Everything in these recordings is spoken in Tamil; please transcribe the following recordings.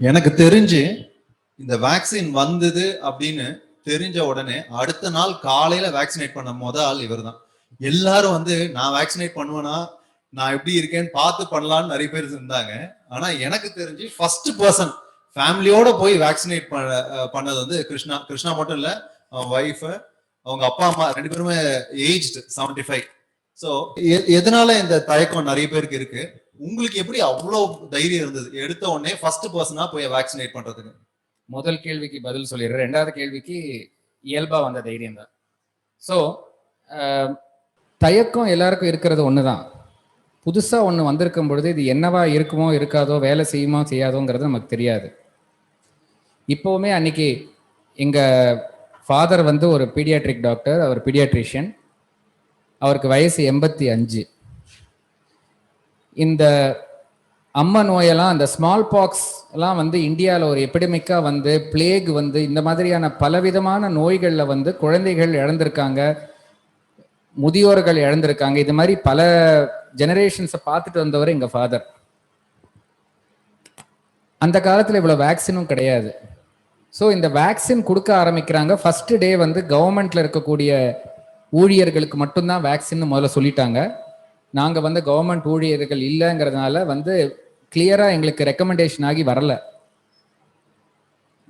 எனக்கு தெரிஞ்சு இந்த வேக்சின் வந்தது அப்படின்னு தெரிஞ்ச உடனே அடுத்த நாள் காலையில வேக்சினேட் பண்ண ஆள் இவர் தான். எல்லாரும் வந்து நான் வேக்சினேட் பண்ணுவேனா, நான் எப்படி இருக்கேன்னு பார்த்து பண்ணலாம்னு நிறைய பேர் இருந்தாங்க. ஆனா எனக்கு தெரிஞ்சு ஃபர்ஸ்ட் பர்சன் ஃபேமிலியோட போய் வேக்சினேட் பண்ணது வந்து கிருஷ்ணா மட்டும் இல்ல, அவங்க ஒய்ஃப், அவங்க அப்பா அம்மா 2 பேருமே ஏஜ்டு 75. ஸோ எதனால இந்த தயக்கம் நிறைய பேருக்கு இருக்கு? உங்களுக்கு எப்படி அவ்வளவு தைரியம் இருந்தது எடுத்த உடனே ஃபர்ஸ்ட் பர்சனா போய் வேக்சினேட் பண்றதுக்கு? முதல் கேள்விக்கு பதில் சொல்லிடுறேன். ரெண்டாவது கேள்விக்கு இயல்பா வந்த தைரியம் தான். ஸோ தயக்கம் எல்லாருக்கும் இருக்கிறது ஒன்று தான். புதுசாக ஒன்று வந்திருக்கும் பொழுது இது என்னவா இருக்குமோ இருக்காதோ, வேலை செய்யுமோ செய்யாதோங்கிறது நமக்கு தெரியாது. இப்போவுமே அன்னைக்கு எங்கள் ஃபாதர் வந்து ஒரு பீடியாட்ரிக் டாக்டர், அவர் பீடியாட்ரிஷியன், அவருக்கு வயசு 85. இந்த அம்மா நோயெல்லாம், அந்த ஸ்மால் பாக்ஸ் எல்லாம் வந்து இந்தியாவில் ஒரு எபிடமிக்காக வந்து, பிளேக் வந்து, இந்த மாதிரியான பலவிதமான நோய்களில் வந்து குழந்தைகள் இழந்திருக்காங்க, முதியோர்கள் இழந்திருக்காங்க. இது மாதிரி பல ஜெனரேஷன்ஸை பார்த்துட்டு வந்தவர் எங்கள் ஃபாதர். அந்த காலத்தில் இவ்வளோ வேக்சினும் கிடையாது. ஸோ இந்த வேக்சின் கொடுக்க ஆரம்பிக்கிறாங்க. ஃபர்ஸ்ட் டே வந்து கவர்மெண்ட்ல இருக்கக்கூடிய ஊழியர்களுக்கு மட்டும்தான் வேக்சின் முதல்ல சொல்லிட்டாங்க. நாங்கள் வந்து கவர்மெண்ட் ஊழியர்கள் இல்லைங்கிறதுனால வந்து கிளியராக எங்களுக்கு ரெக்கமெண்டேஷன் ஆகி வரல.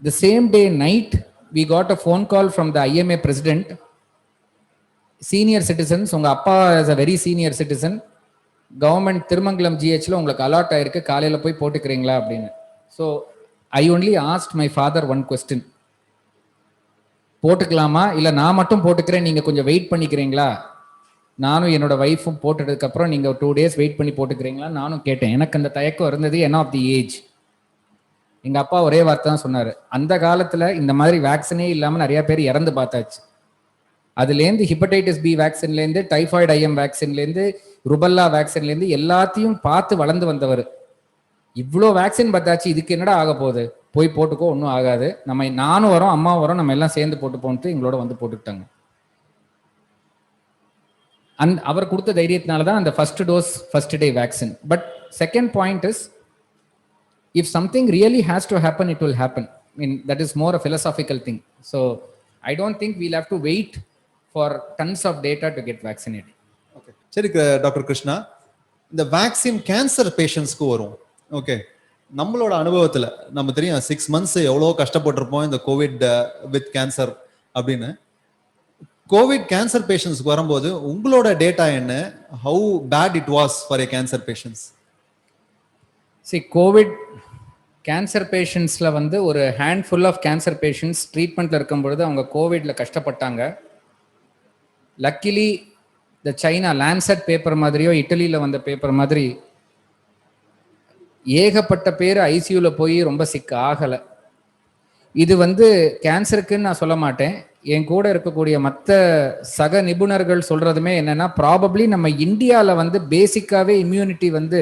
The same day night we got a phone call from the IMA president. Senior citizens, உங்கள் அப்பா is a very senior citizen, government Thirumangalam ஜிஹெச்ல உங்களுக்கு அலாட் ஆயிருக்கு, காலையில் போய் போட்டுக்கிறீங்களா அப்படின்னு. So I only asked my father one question, போட்டுக்கலாமா இல்லை நான் மட்டும் போட்டுக்கிறேன், நீங்கள் கொஞ்சம் வெயிட் பண்ணிக்கிறீங்களா, நானும் என்னோட ஒய்ஃபும் போட்டதுக்கப்புறம் நீங்கள் 2 days வெயிட் பண்ணி போட்டுக்கிறீங்களா நானும் கேட்டேன். எனக்கு அந்த தயக்கம் இருந்தது, என் ஆஃப் தி ஏஜ். எங்கள் அப்பா ஒரே வார்த்தை தான் சொன்னார், அந்த காலத்தில் இந்த மாதிரி வேக்சினே இல்லாமல் நிறையா பேர் இறந்து பார்த்தாச்சு. அதுலேருந்து ஹெப்படைட்டிஸ் பி வேக்சின்லேருந்து, டைஃபாய்டு ஐஎம் வேக்சின்லேருந்து, ருபல்லா வேக்சின்லேருந்து எல்லாத்தையும் பார்த்து வளர்ந்து வந்தவர். இவ்வளோ வேக்சின் பார்த்தாச்சு, இதுக்கு என்னடா ஆக போகுது, போய் போட்டுக்கோ, ஒன்றும் ஆகாது, நானும் வரோம், அம்மா வரோம், நம்ம எல்லாம் சேர்ந்து போட்டு போன்ட்டு எங்களோட வந்து போட்டுக்கிட்டாங்க. அவர் கொடுத்த தைரியத்தினால தான் அந்த first dose first day vaccine. But second point is, if something really has to happen, it will happen. I mean, that is more a philosophical thing. So I don't think we'll have to wait for tons of data to get vaccinated. Okay. சரி டாக்டர் கிருஷ்ணா, இந்த வேக்சின் கேன்சர் பேஷண்ட்ஸ்க்கு வரும். ஓகே, நம்மளோட அனுபவத்தில் நம்ம தெரியும் 6 months எவ்வளோ கஷ்டப்பட்டிருப்போம் இந்த கோவிட் வித் கேன்சர் அப்படின்னு. கோவிட் கேன்சர் பேஷண்ட்ஸ்க்கு வரும்போது உங்களோட டேட்டா என்ன? How bad it was for a cancer patients? COVID cancer பேஷண்ட்ஸில் வந்து ஒரு ஹேண்ட்ஃபுல் ஆஃப் கேன்சர் பேஷண்ட்ஸ் ட்ரீட்மெண்ட்டில் இருக்கும் பொழுது அவங்க கோவிடில் கஷ்டப்பட்டாங்க. லக்கிலி இந்த சைனா லான்செட் பேப்பர் மாதிரியோ இட்டலியில் வந்த பேப்பர் மாதிரி ஏகப்பட்ட பேர் ஐசியூவில் போய் ரொம்ப சிக்க ஆகலை. இது வந்து கேன்சருக்குன்னு நான் சொல்ல மாட்டேன், என் கூட இருக்கக்கூடிய மற்ற சக நிபுணர்கள் சொல்கிறதுமே என்னென்னா, ப்ராபப்ளி நம்ம இந்தியாவில் வந்து பேசிக்காகவே இம்யூனிட்டி வந்து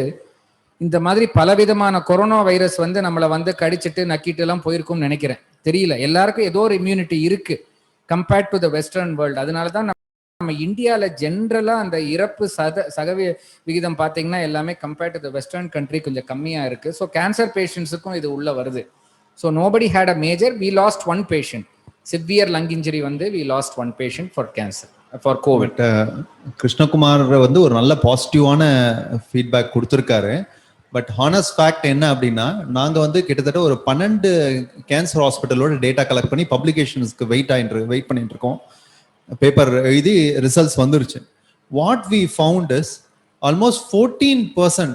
இந்த மாதிரி பலவிதமான கொரோனா வைரஸ் வந்து நம்மளை வந்து கடிச்சிட்டு நக்கிட்டுலாம் போயிருக்கும்னு நினைக்கிறேன். தெரியல, எல்லாருக்கும் ஏதோ ஒரு இம்யூனிட்டி இருக்குது compared to the western world. அதனால தான் நம்ம இந்தியாவில் ஜென்ரலாக அந்த இறப்பு விகிதம் பார்த்தீங்கன்னா எல்லாமே compared to the western country கொஞ்சம் கம்மியாக இருக்குது. ஸோ கேன்சர் பேஷண்ட்ஸுக்கும் இது உள்ளே வருது. So nobody had a major, we lost 1 patient. Severe lung injury வந்து we lost 1 patient for cancer, for COVID. Krishnakumar வந்து ஒரு நல்ல பாசிட்டிவான ஃபீட்பேக் கொடுத்துருக்காரு. பட் ஹானஸ்ட் ஃபேக்ட் என்ன அப்படின்னா, நாங்கள் வந்து கிட்டத்தட்ட ஒரு 12 கேன்சர் ஹாஸ்பிட்டலோட டேட்டா கலெக்ட் பண்ணி பப்ளிகேஷன்ஸ்க்கு வெயிட் பண்ணிட்டு இருக்கோம். பேப்பர் எழுதி ரிசல்ட்ஸ் வந்துருச்சு. What we found is almost 14%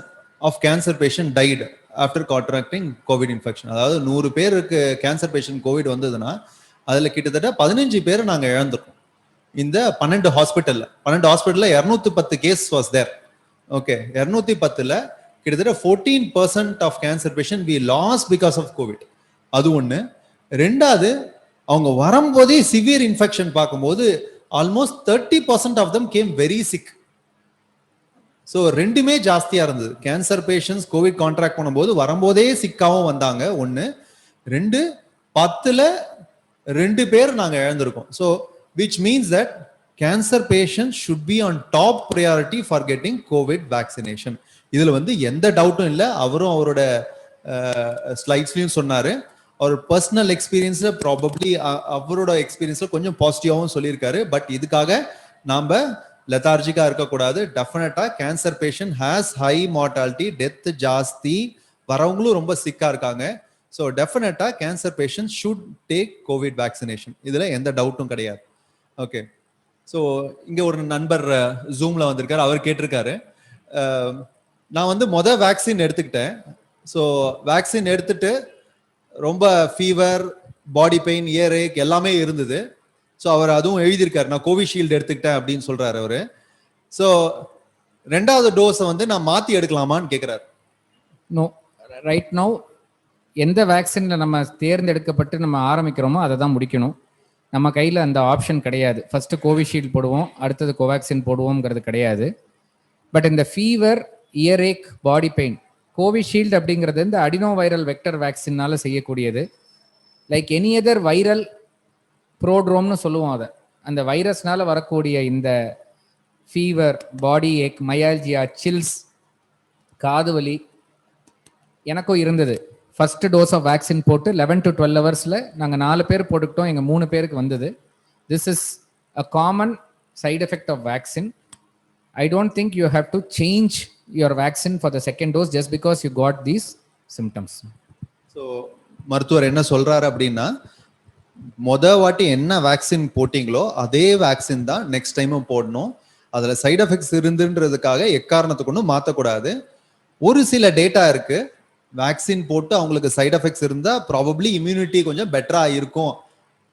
of cancer patient died after contracting COVID infection. அதாவது 100 பேருக்கு கேன்சர் பேஷண்ட் கோவிட் வந்ததுன்னா அதில் கிட்டத்தட்ட 15 பேர் நாங்கள் இழந்திருக்கோம். இந்த 12 ஹாஸ்பிட்டலில் 210 கேஸ் வாஸ் தேர். ஓகே, 210ல் கிட்டத்தட்ட 14% of cancer patient we lost because of COVID. அது ஒன்று. ரெண்டாவது, அவங்க வரும்போதே சிவியர் இன்ஃபெக்ஷன் பார்க்கும்போது almost 30% of them came very sick. So ரெண்டுமே ஜாஸ்தியாக இருந்தது. கேன்சர் பேஷண்ட்ஸ் கோவிட் கான்ட்ராக்ட் பண்ணும்போது வரும்போதே சிக்காவும் வந்தாங்க. 1. 2, 10ல் 2 பேர் நாங்கள் இழந்திருக்கோம். So which means that cancer patient should be on top priority for getting COVID vaccination. இதில் வந்து எந்த டவுட்டும் இல்லை. அவரும் அவரோட ஸ்லைட்ஸ்லையும் சொன்னாரு. அவர் பர்சனல் எக்ஸ்பீரியன்ஸ்ல ப்ராபப்ளி அவரோட எக்ஸ்பீரியன்ஸ்ல கொஞ்சம் பாசிட்டிவாகவும் சொல்லியிருக்காரு. பட் இதுக்காக நாம லெத்தார்ஜிக்கா இருக்கக்கூடாது. டெஃபினட்டா cancer patient has high mortality, death ஜாஸ்தி, வரவங்களும் ரொம்ப சிக்கா இருக்காங்க. ஸோ டெஃபினட்டா cancer patient should take Covid vaccination, இதுல எந்த டவுட்டும் கிடையாது. ஓகே, ஸோ இங்க ஒரு நண்பர் ஜூம்ல வந்திருக்காரு, அவர் கேட்டிருக்காரு, நான் வந்து வேக்சின் எடுத்துக்கிட்டேன். ஸோ வேக்சின் எடுத்துட்டு ரொம்ப ஃபீவர், பாடி பெயின், இயர் ஏக் எல்லாமே இருந்தது. ஸோ அவர் அதுவும் எழுதியிருக்காரு, நான் கோவிஷீல்டு எடுத்துக்கிட்டேன் அப்படின்னு சொல்றாரு அவரு. ஸோ 2வது டோஸை வந்து நான் மாத்தி எடுக்கலாமான்னு கேட்கிறாரு. நோ, ரைட் நவ் எந்த வேக்சின்ல நம்ம தேர்ந்தெடுக்கப்பட்டு நம்ம ஆரம்பிக்கிறோமோ அதை தான் முடிக்கணும். நம்ம கையில் அந்த ஆப்ஷன் கிடையாது. ஃபர்ஸ்ட் கோவிஷீல்டு போடுவோம், அடுத்தது கோவேக்சின் போடுவோங்கிறது கிடையாது. பட் இந்த ஃபீவர், இயர் ஏக், பாடி பெயின், கோவிஷீல்டு அப்படிங்கிறது இந்த அடினோ வைரல் வெக்டர் வேக்சின்னால செய்யக்கூடியது. லைக் எனி அதர் வைரல் ப்ரோட்ரோம்னு சொல்லுவோம் அதை. அந்த வைரஸ்னால வரக்கூடிய இந்த ஃபீவர், பாடி ஏக், மயால்ஜியா, சில்ஸ், காது வலி எனக்கும் இருந்தது. ஃபர்ஸ்ட் டோஸ் ஆஃப் வேக்சின் போட்டு 11 to 12 ஹவர்ஸில் நாங்கள் 4 பேர் போட்டுக்கிட்டோம், எங்கள் 3 பேருக்கு வந்தது. This is a common side effect of vaccine. I don't think you have to change your vaccine for the second dose just because you got these symptoms. So மருத்துவர் என்ன சொல்றாரு அப்படின்னா, வாட்டி என்ன வேக்சின் போட்டீங்களோ அதே வேக்சின் தான் நெக்ஸ்ட் டைமும் போடணும். அதுல சைடு எஃபெக்ட்ஸ் இருந்துன்றதுக்காக எக்காரணத்தை கொண்டு மாற்றக்கூடாது. ஒரு சில டேட்டா இருக்கு, வேக்சின் போட்டு அவங்களுக்கு சைடு எஃபெக்ட்ஸ் இருந்தா ப்ராபப்ளி இம்யூனிட்டி கொஞ்சம் பெட்டரா இருக்கும்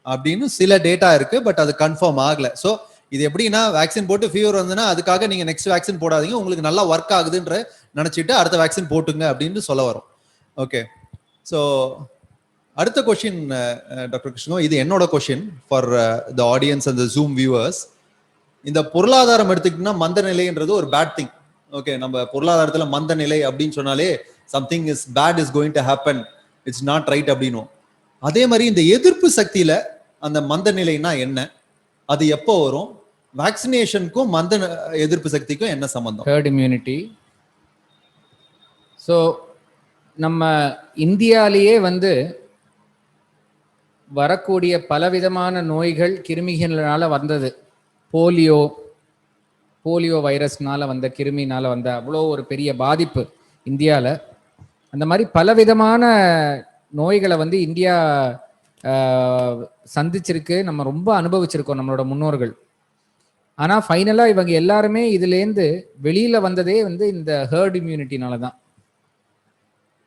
அப்படின்னு சில டேட்டா இருக்கு. பட் அது கன்ஃபார்ம் ஆகல. ஸோ இது எப்படின்னா, வேக்சின் போட்டு ஃபீவர் வந்ததுன்னா அதுக்காக நீங்க நெக்ஸ்ட் வேக்சின் போடாதீங்க, உங்களுக்கு நல்லா ஒர்க் ஆகுதுன்ற நினைச்சிட்டு அடுத்த வேக்சின் போட்டுங்க அப்படின்னு சொல்ல வரும். ஓகே, ஸோ அடுத்த கொஸ்டின் டாக்டர் கிருஷ்ணோ, இது என்னோட question for the audience and the zoom viewers. இந்த பொருளாதாரம் எடுத்துக்கிட்டோம்னா மந்த நிலைன்றது ஒரு பேட் திங். ஓகே, நம்ம பொருளாதாரத்துல மந்த நிலை அப்படின்னு சொன்னாலே something is bad is going to happen, it's not right அப்படின்னும். அதே மாதிரி இந்த எதிர்ப்பு சக்தியில அந்த மந்த நிலைனா என்ன, அது எப்போ வரும், வேக்சினேஷனுக்கும் மந்த எதிர்ப்பு சக்திக்கும் என்ன சம்பந்தம்? Hurt immunity. ஸோ நம்ம இந்தியாலேயே வந்து வரக்கூடிய பலவிதமான நோய்கள் கிருமிகளால வந்தது. போலியோ வைரஸ்னால வந்த, கிருமினால வந்த அவ்வளோ ஒரு பெரிய பாதிப்பு இந்தியாவில். அந்த மாதிரி பலவிதமான நோய்களை வந்து இந்தியா சந்திச்சிருக்கு, நம்ம ரொம்ப அனுபவிச்சிருக்கோம் நம்மளோட முன்னோர்கள். ஆனால் ஃபைனலாக இவங்க எல்லாருமே இதுலேருந்து வெளியில் வந்ததே வந்து இந்த ஹெர்ட் இம்யூனிட்டினால தான்.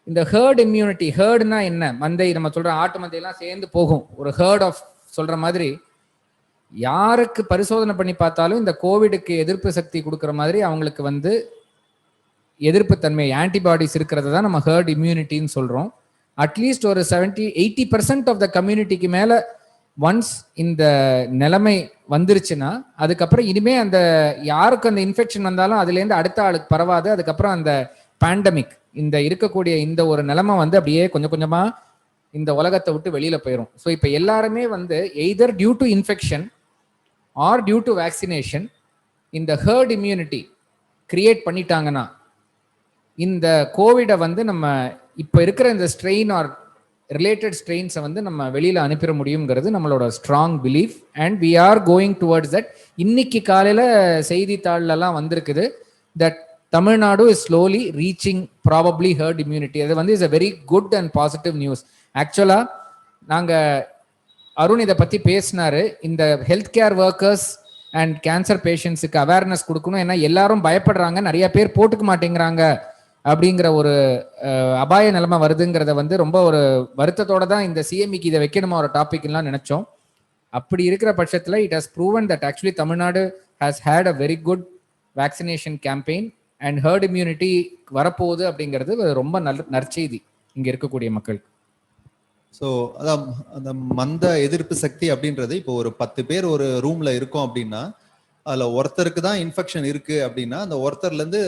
இந்த ஹெர்ட் இம்யூனிட்டி, ஹெர்டுனா என்ன, மந்தை, நம்ம சொல்ற ஆட்டு மந்தையெல்லாம் சேர்ந்து போகும், ஒரு ஹெர்ட் ஆஃப் சொல்ற மாதிரி. யாருக்கு பரிசோதனை பண்ணி பார்த்தாலும் இந்த கோவிடுக்கு எதிர்ப்பு சக்தி கொடுக்குற மாதிரி அவங்களுக்கு வந்து எதிர்ப்பு தன்மை, ஆன்டிபாடிஸ் இருக்கிறத தான் நம்ம ஹெர்ட் இம்யூனிட்டின்னு சொல்றோம். அட்லீஸ்ட் ஒரு 70-80% ஆஃப் த கம்யூனிட்டிக்கு மேல ஒன்ஸ் இந்த நிலைமை வந்துருச்சுன்னா அதுக்கப்புறம் இனிமே அந்த யாருக்கு அந்த இன்ஃபெக்ஷன் வந்தாலும் அதுலேருந்து அடுத்த ஆளுக்கு பரவாது. அதுக்கப்புறம் அந்த பேண்டமிக், இந்த இருக்கக்கூடிய இந்த ஒரு நிலைமை வந்து அப்படியே கொஞ்சம் கொஞ்சமா இந்த உலகத்தை விட்டு வெளியில போயிடும். ஸோ இப்போ எல்லாருமே வந்து either due to infection or due to vaccination இந்த ஹெர்ட் இம்யூனிட்டி கிரியேட் பண்ணிட்டாங்கன்னா இந்த கோவிடை வந்து நம்ம இப்போ இருக்கிற இந்த ஸ்ட்ரெயின் ஆர் ரிலேட்டட் ஸ்ட்ரெயின்ஸை வந்து நம்ம வெளியில் அனுப்பிட முடியுங்கிறது நம்மளோட strong belief. And we are going towards that. இன்னைக்கு காலையில் செய்தித்தாள்லாம் வந்திருக்குது that Tamil Nadu is slowly reaching probably herd immunity. அது வந்து is a very good and positive news. ஆக்சுவலாக நாங்கள் அருண் இதை பற்றி பேசினாரு. இந்த health care workers and cancer பேஷண்ட்ஸுக்கு அவேர்னஸ் கொடுக்கணும். ஏன்னா எல்லாரும் பயப்படுறாங்க, நிறைய பேர் போட்டுக்க மாட்டேங்கிறாங்க அப்படிங்கிற ஒரு அபாய நிலைமை வருதுங்கிறத வந்து ரொம்ப ஒரு வருத்தத்தோட தான் இந்த சிஎம்இக்கு இதை வைக்கணுமா ஒரு டாபிக்லாம் நினைச்சோம். அப்படி இருக்கிற பட்சத்தில் it has proven that actually Tamil Nadu has had a very good vaccination campaign and herd immunity வரப்போகுது அப்படிங்கிறது ரொம்ப நற்செய்தி இங்க இருக்கக்கூடிய மக்களுக்கு. ஸோ அதான் அந்த மந்த எதிர்ப்பு சக்தி அப்படின்றது, இப்போ ஒரு 10 பேர் ஒரு ரூம்ல இருக்கோம் அப்படின்னா அதுல ஒருத்தருக்கு தான் இன்ஃபெக்ஷன் இருக்கு அப்படின்னா அந்த ஒருத்தர்ல இருந்து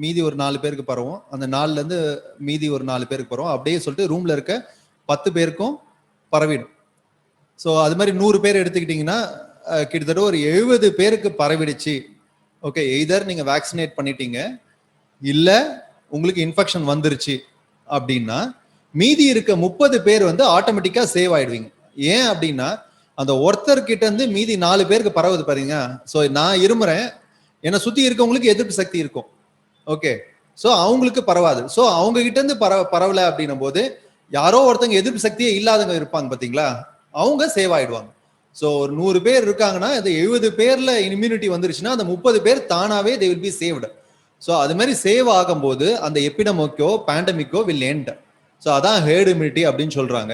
மீதி ஒரு 4 பேருக்கு பரவும், அந்த 4ல இருந்து மீதி ஒரு 4 பேருக்கு பரவும், அப்படியே சொல்லிட்டு ரூம்ல இருக்க 10 பேருக்கும் பரவிடும். ஸோ அது மாதிரி 100 பேர் எடுத்துக்கிட்டீங்கன்னா கிட்டத்தட்ட ஒரு 70 பேருக்கு பரவிடுச்சு. ஓகே, எய்தர் நீங்க வேக்சினேட் பண்ணிட்டீங்க இல்ல உங்களுக்கு இன்ஃபெக்ஷன் வந்துருச்சு அப்படின்னா மீதி இருக்க 30 பேர் வந்து ஆட்டோமேட்டிக்கா சேவ் ஆயிடுவீங்க. ஏன் அப்படின்னா அந்த ஒருத்தர் கிட்ட இருந்து மீதி 4 பேருக்கு பரவுது பாருங்க. ஸோ நான் இருமுறேன், என்னை சுத்தி இருக்கவங்களுக்கு எதிர்ப்பு சக்தி இருக்கும். ஓகே, ஸோ அவங்களுக்கு பரவாது. ஸோ அவங்க கிட்ட இருந்து பரவல அப்படின்னும் போது யாரோ ஒருத்தங்க எதிர்ப்பு சக்தியே இல்லாதவங்க இருப்பாங்க பாத்தீங்களா, அவங்க சேவ் ஆயிடுவாங்க. ஸோ ஒரு 100 பேர் இருக்காங்கன்னா அது 70 பேர்ல இம்யூனிட்டி வந்துருச்சுன்னா அந்த 30 பேர் தானாவே they will be saved. So அது மாதிரி சேவ் ஆகும்போது அந்த எபிடமிக்கோ பேண்டமிக்கோ வில் எண்ட். ஸோ அதான் ஹேர்ட் இம்யூனிட்டி அப்படின்னு சொல்றாங்க.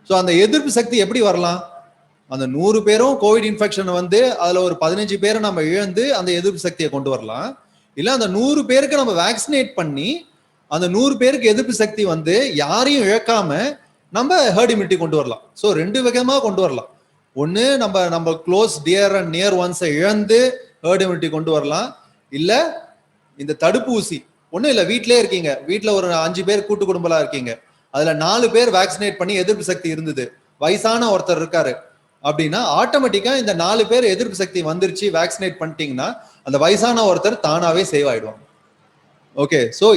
ஸோ அந்த எதிர்ப்பு சக்தி எப்படி வரலாம்? அந்த 100 பேரும் கோவிட் இன்ஃபெக்ஷன் வந்து அதுல ஒரு 15 பேரை நம்ம இழந்து அந்த எதிர்ப்பு சக்தியை கொண்டு வரலாம். இல்ல அந்த 100 பேருக்கு நம்ம வேக்சினேட் பண்ணி அந்த 100 பேருக்கு எதிர்ப்பு சக்தி வந்து யாரையும் இழக்காம நம்ம ஹேர்ட் இம்யூனிட்டி கொண்டு வரலாம். ஸோ 2 விதமா கொண்டு வரலாம். ஒன்னு நம்ம க்ளோஸ் டியர் அண்ட் நியர் ஒன்ஸை இழந்து ஹேர்ட் இம்யூனிட்டி கொண்டு வரலாம். இல்ல இந்த தடுப்பூசி ஒன்னும் இல்ல, வீட்லயே இருக்கீங்க, வீட்டுல ஒரு 5 பேர் கூட்டு குடும்பலா இருக்கீங்க, அதுல 4 பேர் வேக்சினேட் பண்ணி எதிர்ப்பு சக்தி இருந்தது, வயசான ஒருத்தர் இருக்காரு அப்படின்னா ஆட்டோமேட்டிக்கா இந்த 4 பேர் எதிர்ப்பு சக்தி வந்துருச்சு வேக்சினேட் பண்ணிட்டீங்கன்னா அந்த வயசான ஒருத்தர் தானாவே சேவ் ஆயிடுவாங்க. ஓகே, ஸோ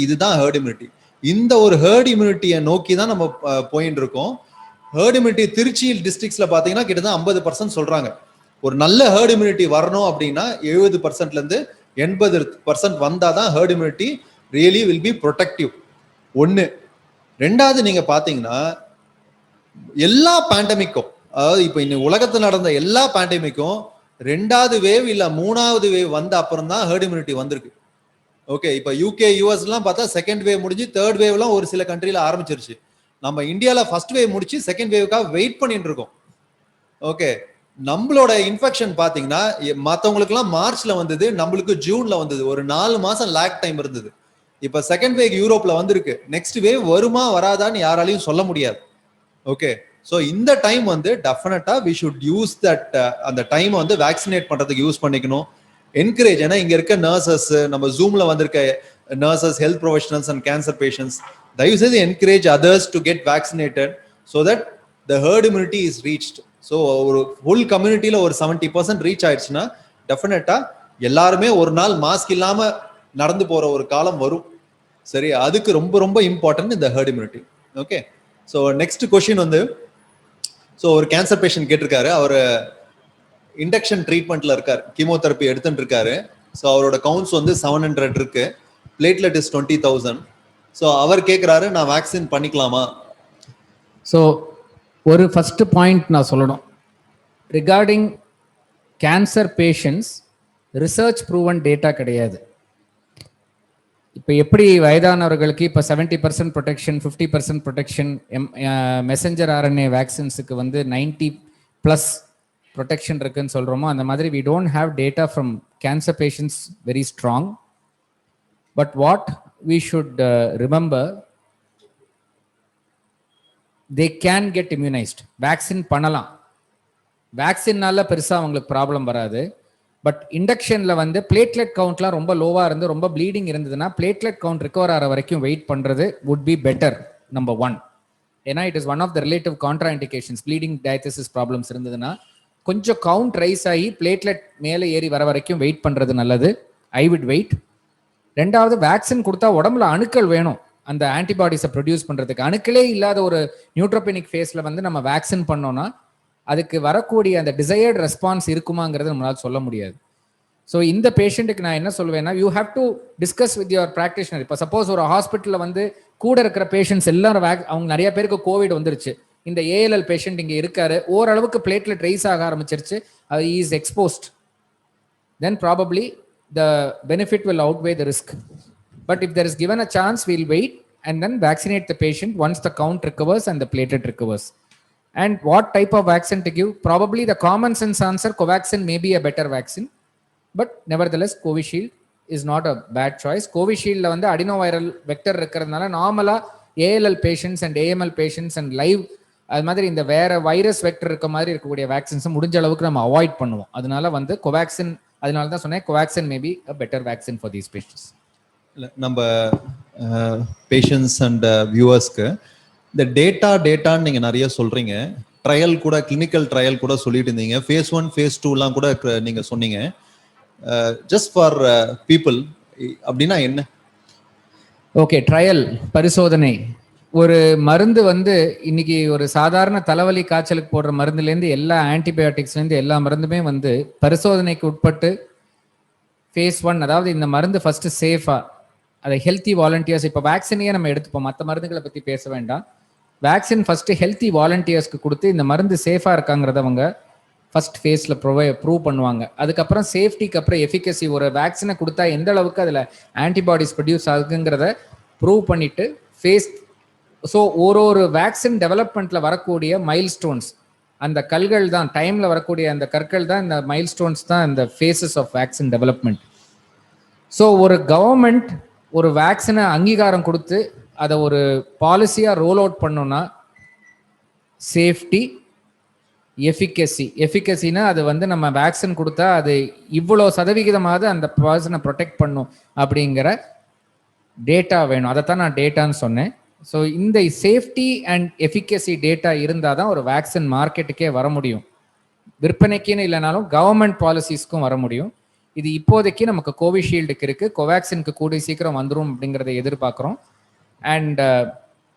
இதுதான் ஹேர்ட் இம்யூனிட்டி. இந்த ஒரு ஹேர்ட் இம்யூனிட்டியை நோக்கி தான் நம்ம போயிட்டு இருக்கோம். ஹேர்ட் இம்யூனிட்டி திருச்சி டிஸ்ட்ரிக்ட்ஸ்ல பாத்தீங்கன்னா கிட்டத்தட்ட 50% சொல்றாங்க. ஒரு நல்ல ஹேர்ட் இம்யூனிட்டி வரணும் அப்படின்னா 70%ல இருந்து 80% வந்தாதான் herd immunity really will be protective. ஒன்னு. ரெண்டாவது, நீங்க பாத்தீங்கன்னா எல்லா பேண்டமிக்கும், அதாவது இப்ப இந்த உலகத்துல நடந்த எல்லா பேண்டமிக்கும் 2வது வேவ் இல்ல 3வது வேவ் வந்த அப்புறம் தான் ஹேர்ட் இம்யூனிட்டி வந்திருக்கு. ஓகே, இப்ப யூகே யூஎஸ் எல்லாம் பார்த்தா செகண்ட் வேவ் முடிஞ்சு தேர்ட் வேவ்லாம் ஒரு சில கண்ட்ரில ஆரம்பிச்சிருச்சு. நம்ம இந்தியால ஃபர்ஸ்ட் வேவ் முடிச்சு செகண்ட் வேவுக்காக வெயிட் பண்ணிட்டு இருக்கோம். ஓகே, நம்மளோட இன்ஃபெக்ஷன் பாத்தீங்கன்னா மத்தவங்களுக்கு எல்லாம் மார்ச்ல வந்தது, நம்மளுக்கு ஜூன்ல வந்தது. ஒரு 4 மாசம் லேக் டைம் இருந்தது. இப்ப செகண்ட் வேவ் யூரோப்ல வந்திருக்கு. நெக்ஸ்ட் வேவ் வருமா வராதான்னு யாராலையும் சொல்ல முடியாது. ஓகே, ஸோ இந்த டைம் வந்து டெஃபினட்டா வி ஷுட் யூஸ் தட், அந்த டைம் வந்து வேக்சினேட் பண்றதுக்கு யூஸ் பண்ணிக்கணும். என்கரேஜ், ஏன்னா இங்க இருக்க நர்சஸ், நம்ம ஜூம்ல வந்திருக்க nurses, health professionals and cancer patients, தயவு செய்து encourage others to get vaccinated so that the herd immunity is reached. So ஒரு ஃபுல் கம்யூனிட்டியில ஒரு 70% ரீச் ஆயிடுச்சுன்னா டெஃபினட்டா எல்லாருமே ஒரு நாள் மாஸ்க் இல்லாம நடந்து போற ஒரு காலம் வரும். சரி, அதுக்கு ரொம்ப ரொம்ப இம்பார்ட்டன்ட் இந்த herd immunity. Okay, so next question வந்து, ஸோ ஒரு கேன்சர் பேஷண்ட் கேட்டிருக்காரு, அவர் இண்டக்ஷன் ட்ரீட்மெண்ட்ல இருக்காரு, கீமோதெரப்பி எடுத்துட்டு இருக்காரு. ஸோ அவரோட கவுண்ட்ஸ் வந்து 700 இருக்கு, பிளேட்லெட் இஸ் 20,000. ஸோ அவர் கேட்குறாரு, நான் வேக்சின் பண்ணிக்கலாமா? ஸோ ஒரு ஃபர்ஸ்ட் பாயிண்ட் நான் சொல்லணும். Regarding cancer patients research proven data கிடையாது. இப்போ எப்படி வயதானவர்களுக்கு இப்போ 70% ப்ரொடெக்ஷன், 50% ப்ரொடெக்ஷன், மெசஞ்சர் ஆர்என்ஏ வேக்சின்ஸுக்கு வந்து 90+ ப்ரொடெக்ஷன் இருக்குன்னு சொல்கிறோமோ, அந்த மாதிரி we don't have data from cancer patients very strong. But what we should remember, they can get immunized. Vaccine பண்ணலாம், வேக்சின்னால பெருசாக அவங்களுக்கு ப்ராப்ளம் வராது. பட் இண்டக்ஷனில் வந்து பிளேட்லெட் கவுண்ட்லாம் ரொம்ப லோவாக இருந்து ரொம்ப ப்ளீடிங் இருந்ததுன்னா பிளேட்லெட் கவுண்ட் ரிகவர் ஆகிற வரைக்கும் வெயிட் பண்ணுறது would be better, நம்பர் 1. ஏன்னா it is one of the relative contraindications. Bleeding diathesis problems இருந்ததுன்னா கொஞ்சம் கவுண்ட் ரைஸ் ஆகி பிளேட்லெட் மேலே ஏறி வர வரைக்கும் வெயிட் பண்ணுறது நல்லது. I would wait. ரெண்டாவது, வேக்சின் கொடுத்தா உடம்புல அணுக்கள் வேணும் அந்த ஆன்டிபாடிஸை ப்ரொடியூஸ் பண்ணுறதுக்கு. அணுக்களே இல்லாத ஒரு நியூட்ரோபெனிக் ஃபேஸில் வந்து நம்ம வேக்சின் பண்ணோம்னா அதுக்கு வரக்கூடிய அந்த டிசையர்ட் ரெஸ்பான்ஸ் இருக்குமாங்கிறது நம்மளால் சொல்ல முடியாது. ஸோ இந்த பேஷண்ட்டுக்கு நான் என்ன சொல்லுவேன்னா, you have to discuss with your practitioner. இப்போ சப்போஸ் ஒரு ஹாஸ்பிட்டலில் வந்து கூட இருக்கிற பேஷண்ட்ஸ் எல்லாரும் அவங்க நிறைய பேருக்கு கோவிட் வந்துருச்சு, இந்த ஏஎல்எல் பேஷண்ட் இங்கே இருக்காரு, ஓரளவுக்கு பிளேட்லெட் ரைஸ் ஆக ஆரம்பிச்சிருச்சு, அது is exposed, then probably the benefit will outweigh the risk. But if there is given a chance, we'll wait and then vaccinate the patient once the count recovers and the platelet recovers. And what type of vaccine to give? Probably the common sense answer, Covaxin may be a better vaccine, but nevertheless Covishield is not a bad choice. Covishield la vandu adenoviral vector irukkiradnaala normally ALL patients and AML patients and live அது மாதிரி இந்த வேற வைரஸ் வெக்டர் இருக்க மாதிரி இருக்கக்கூடிய வேக்சின்ஸ் முடிஞ்ச அளவுக்கு நம்ம அவாய்ட் பண்ணுவோம். அதனால வந்து கோவேக்சின், அதனால தான் சொன்னேன் Covaxin may be a better vaccine for these patients. நம்ம பேஷண்ட்ஸ் அண்ட் வியூவர்ஸ்க்கு இந்த டேட்டான்னு நீங்கள் நிறைய சொல்கிறீங்க, ட்ரையல் கூட, கிளினிக்கல் ட்ரையல் கூட சொல்லிட்டு இருந்தீங்க, phase 1 phase 2லாம் கூட நீங்கள் சொன்னீங்க. ஜஸ்ட் ஃபார் பீப்புள் அப்படின்னா என்ன? ஓகே, ட்ரையல் பரிசோதனை ஒரு மருந்து வந்து இன்னைக்கு ஒரு சாதாரண தலைவலி காய்ச்சலுக்கு போடுற மருந்துலேருந்து எல்லா ஆன்டிபயோட்டிக்ஸ்லேருந்து எல்லா மருந்துமே வந்து பரிசோதனைக்கு உட்பட்டு ஃபேஸ் 1, அதாவது இந்த மருந்து ஃபர்ஸ்ட் சேஃபா, அதை ஹெல்த்தி வாலண்டியர்ஸ், இப்போ வேக்சினையே நம்ம எடுத்துப்போம், மற்ற மருந்துகளை பற்றி பேச வேண்டாம். வேக்சின் ஃபர்ஸ்ட் ஹெல்த்தி வாலண்டியர்ஸ்க்கு கொடுத்து இந்த மருந்து சேஃபாக இருக்காங்கிறத அவங்க ஃபர்ஸ்ட் ஃபேஸில் ப்ரூவ் பண்ணுவாங்க. அதுக்கப்புறம் சேஃப்டிக்கு அப்புறம் எஃபிகசி, ஒரு வேக்சினை கொடுத்தா எந்த அளவுக்கு அதில் ஆன்டிபாடிஸ் ப்ரொடியூஸ் ஆகுங்கிறத ப்ரூவ் பண்ணிட்டு ஃபேஸ். ஸோ ஒரு வேக்சின் டெவலப்மெண்ட்டில் வரக்கூடிய மைல்ஸ்டோன்ஸ், அந்த கல்கள் தான், டைமில் வரக்கூடிய அந்த கற்கள் தான், இந்த மைல்ஸ்டோன்ஸ் தான் இந்த phases of vaccine development. So ஒரு கவர்மெண்ட் ஒரு வேக்சினை அங்கீகாரம் கொடுத்து அதை ஒரு பாலிசியாக ரோல் அவுட் பண்ணோன்னா சேஃப்டி, எஃபிகசினா அது வந்து நம்ம வேக்சின் கொடுத்தா அது இவ்வளோ சதவிகிதமாவது அந்த பர்சனை ப்ரொடெக்ட் பண்ணும் அப்படிங்கிற டேட்டா வேணும். அதைத்தான் நான் டேட்டான்னு சொன்னேன். ஸோ இந்த சேஃப்டி அண்ட் எஃபிகசி டேட்டா இருந்தால் தான் ஒரு வேக்சின் மார்க்கெட்டுக்கே வர முடியும். விற்பனைக்குன்னு இல்லைனாலும் கவர்மெண்ட் பாலிசிஸ்க்கும் வர முடியும். இது இப்போதைக்கு நமக்கு கோவிஷீல்டுக்கு இருக்குது, கோவேக்சினுக்கு கூடிய சீக்கிரம் வந்துடும் அப்படிங்கிறத எதிர்பார்க்குறோம். And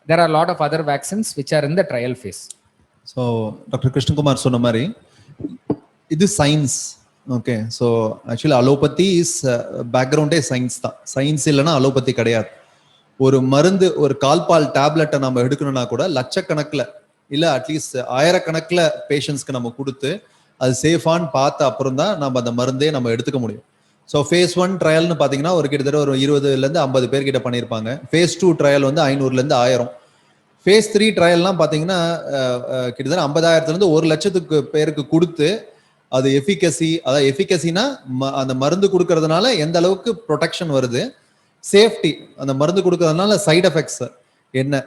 there are a lot of other vaccines which are in the trial phase. So doctor Krishnakumar சொன்ன மாதிரி இது science. Okay, so actually allopathy is பேக்ரவுண்டே சயின்ஸ் தான். சயின்ஸ் இல்லைன்னா அலோபதி கிடையாது. ஒரு மருந்து, ஒரு கால்பால் டேப்லெட்டை நம்ம எடுக்கணும்னா கூட லட்சக்கணக்கில் இல்லை அட்லீஸ்ட் ஆயிரக்கணக்கில் பேஷண்ட்ஸ்க்கு நம்ம கொடுத்து அது சேஃபான்னு பார்த்த அப்புறம் தான் நம்ம அந்த மருந்தே நம்ம எடுத்துக்க முடியும். ஸோ ஃபேஸ் 1 ட்ரையல்னு பார்த்தீங்கன்னா ஒரு கிட்டத்தட்ட ஒரு 20லேருந்து 50 பேர்கிட்ட பண்ணியிருப்பாங்க. ஃபேஸ் 2 ட்ரையல் வந்து 500லேருந்து 1000. ஃபேஸ் 3 ட்ரையல்லாம் பார்த்தீங்கன்னா கிட்டத்தட்ட 50,000லேருந்து 1,00,000 பேருக்கு கொடுத்து அது எஃபிகசி, அதாவது எஃபிகசினா அந்த மருந்து கொடுக்கறதுனால எந்த அளவுக்கு ப்ரொடெக்ஷன் வருது, சேஃப்டி, அந்த மருந்து கொடுக்கறதுனால சைடு எஃபெக்ட்ஸ் என்ன,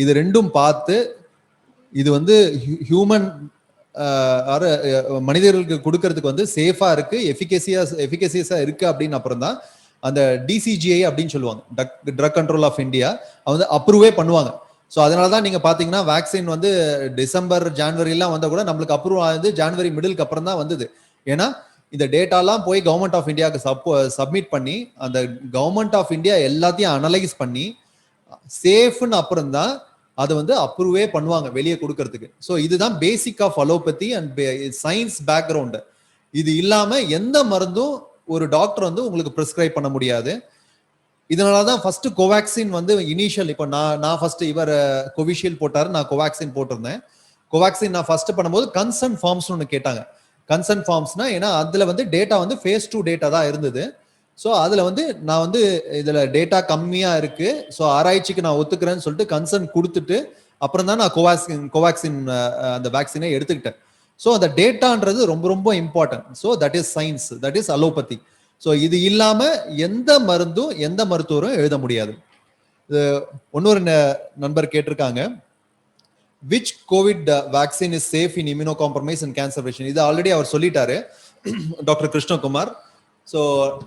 இது ரெண்டும் பார்த்து இது வந்து ஹியூமன் மனிதர்களுக்கு கொடுக்கறதுக்கு வந்து சேஃபா இருக்கு, எஃபிகசியஸா இருக்கு அப்படின்னு அப்புறம் தான் அந்த டிசிஜிஐ அப்படின்னு சொல்லுவாங்க, ட்ரக் கண்ட்ரோல் ஆஃப் இந்தியா, வந்து அப்ரூவே பண்ணுவாங்க. ஸோ அதனால தான் நீங்க பாத்தீங்கன்னா வேக்சின் வந்து டிசம்பர் ஜான்வரிலாம் வந்தா கூட நம்மளுக்கு அப்ரூவ் ஆகுது ஜான்வரி மிடிலுக்கு அப்புறம் தான் வந்தது. ஏன்னா இந்த டேட்டாலாம் போய் கவர்மெண்ட் ஆஃப் இந்தியாவுக்கு சப்மிட் பண்ணி அந்த கவர்மெண்ட் ஆஃப் இந்தியா எல்லாத்தையும் அனலைஸ் பண்ணி சேஃப்னு அப்புறம் தான் அதை வந்து அப்ரூவே பண்ணுவாங்க வெளியே கொடுக்கறதுக்கு. ஸோ இதுதான் basic of allopathy and science background. இது இல்லாம எந்த மருந்தும் ஒரு டாக்டர் வந்து உங்களுக்கு பிரிஸ்கிரைப் பண்ண முடியாது. இதனாலதான் ஃபர்ஸ்ட் கோவேக்சின் வந்து இனிஷியல், இப்போ நான் ஃபர்ஸ்ட் இவர் கோவிஷீல்டு போட்டாரு, நான் கோவேக்சின் போட்டிருந்தேன். கோவேக்சின் நான் ஃபர்ஸ்ட் பண்ணும்போது கன்சர்ன் ஃபார்ம்ஸ் ஒன்று கேட்டாங்க. கன்சர்ன் ஃபார்ம்ஸ்னா ஏன்னா அதுல வந்து டேட்டா வந்து ஃபேஸ் 2 டேட்டா தான் இருந்தது. ஸோ அதுல வந்து நான் வந்து இதுல டேட்டா கம்மியா இருக்கு, ஸோ ஆராய்ச்சிக்கு நான் ஒத்துக்கிறேன்னு சொல்லிட்டு கன்சர்ன் கொடுத்துட்டு அப்புறம் தான் நான் கோவேக்சின் அந்த வேக்சினை எடுத்துக்கிட்டேன். ஸோ அந்த டேட்டான்றது ரொம்ப ரொம்ப important. So that is science, that is allopathy. So இது இல்லாம எந்த மருந்தும் எந்த மருத்துவரும் எழுத முடியாது. இன்னொரு நண்பர் கேட்டிருக்காங்க, which COVID vaccine is safe in immunocompromised and cancer patient? இது ஆல்ரெடி அவர் சொல்லிட்டாரு டாக்டர் கிருஷ்ணகுமார். ஸோ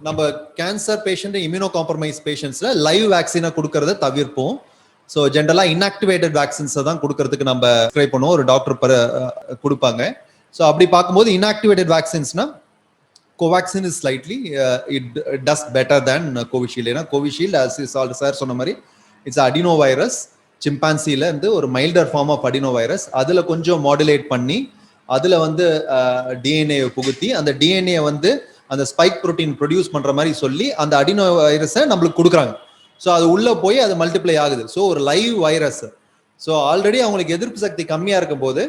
நம்ம கேன்சர் பேஷண்ட், இம்யூனோகாம்ப்ரமைஸ் பேஷண்ட்ஸ்ல லைவ் வேக்சினை கொடுக்கறத தவிர்ப்போம். ஸோ ஜென்ரலா இன்ஆக்டிவேட்டட் வேக்சின்ஸை தான் கொடுக்கறதுக்கு நம்ம ட்ரை பண்ணுவோம், ஒரு டாக்டர் கொடுப்பாங்க. ஸோ அப்படி பார்க்கும்போது இன்ஆக்டிவேட்டட் வேக்சின்ஸ்னா Covaxin is slightly it does better than Covishield. ஏன்னா கோவிஷீல்டு சார் சொன்ன மாதிரி இட்ஸ் அடினோ வைரஸ், சிம்பான்சில இருந்து ஒரு milder form of adenovirus, அதுல கொஞ்சம் மாடுலேட் பண்ணி அதுல வந்து டிஎன்ஏ புகுத்தி அந்த டிஎன்ஏ வந்து அந்த ஸ்பைக் புரோட்டீன் ப்ரொடியூஸ் பண்ற மாதிரி சொல்லி அந்த அடினோ வைரஸை நம்மளுக்கு கொடுக்குறாங்க. ஸோ அது உள்ள போய் அது மல்டிப்ளை ஆகுது. ஸோ ஒரு லைவ் வைரஸ். ஸோ ஆல்ரெடி அவங்களுக்கு எதிர்ப்பு சக்தி கம்மியா இருக்கும் போது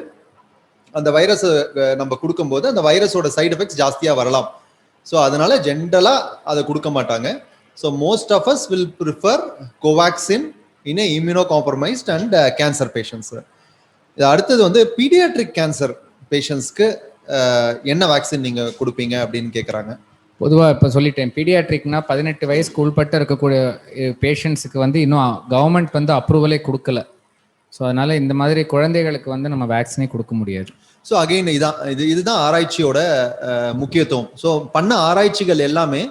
அந்த வைரஸ் நம்ம கொடுக்கும்போது அந்த வைரஸோட சைடு எஃபெக்ட்ஸ் ஜாஸ்தியா வரலாம். ஸோ அதனால ஜென்ரலா அதை கொடுக்க மாட்டாங்க. So most of us will prefer Covaxin in immunocompromised and cancer patients. அடுத்தது வந்து பீடியாட்ரிக் கேன்சர் பேஷண்ட்ஸ்க்கு என்ன வேக்சின் நீங்க கொடுப்பீங்க அப்படின்னு கேட்குறாங்க. பொதுவாக இப்போ சொல்லிட்டேன், பீடியாட்ரிக்னா 18 வயசுக்கு உள்பட்டு இருக்கக்கூடிய பேஷண்ட்ஸுக்கு வந்து இன்னும் கவர்மெண்ட் வந்து அப்ரூவலே கொடுக்கல. ஸோ அதனால இந்த மாதிரி குழந்தைகளுக்கு வந்து நம்ம வேக்சினே கொடுக்க முடியாது. ஸோ அகெயின் இதுதான் ஆராய்ச்சியோட முக்கியத்துவம். ஸோ பண்ண ஆராய்ச்சிகள் எல்லாமே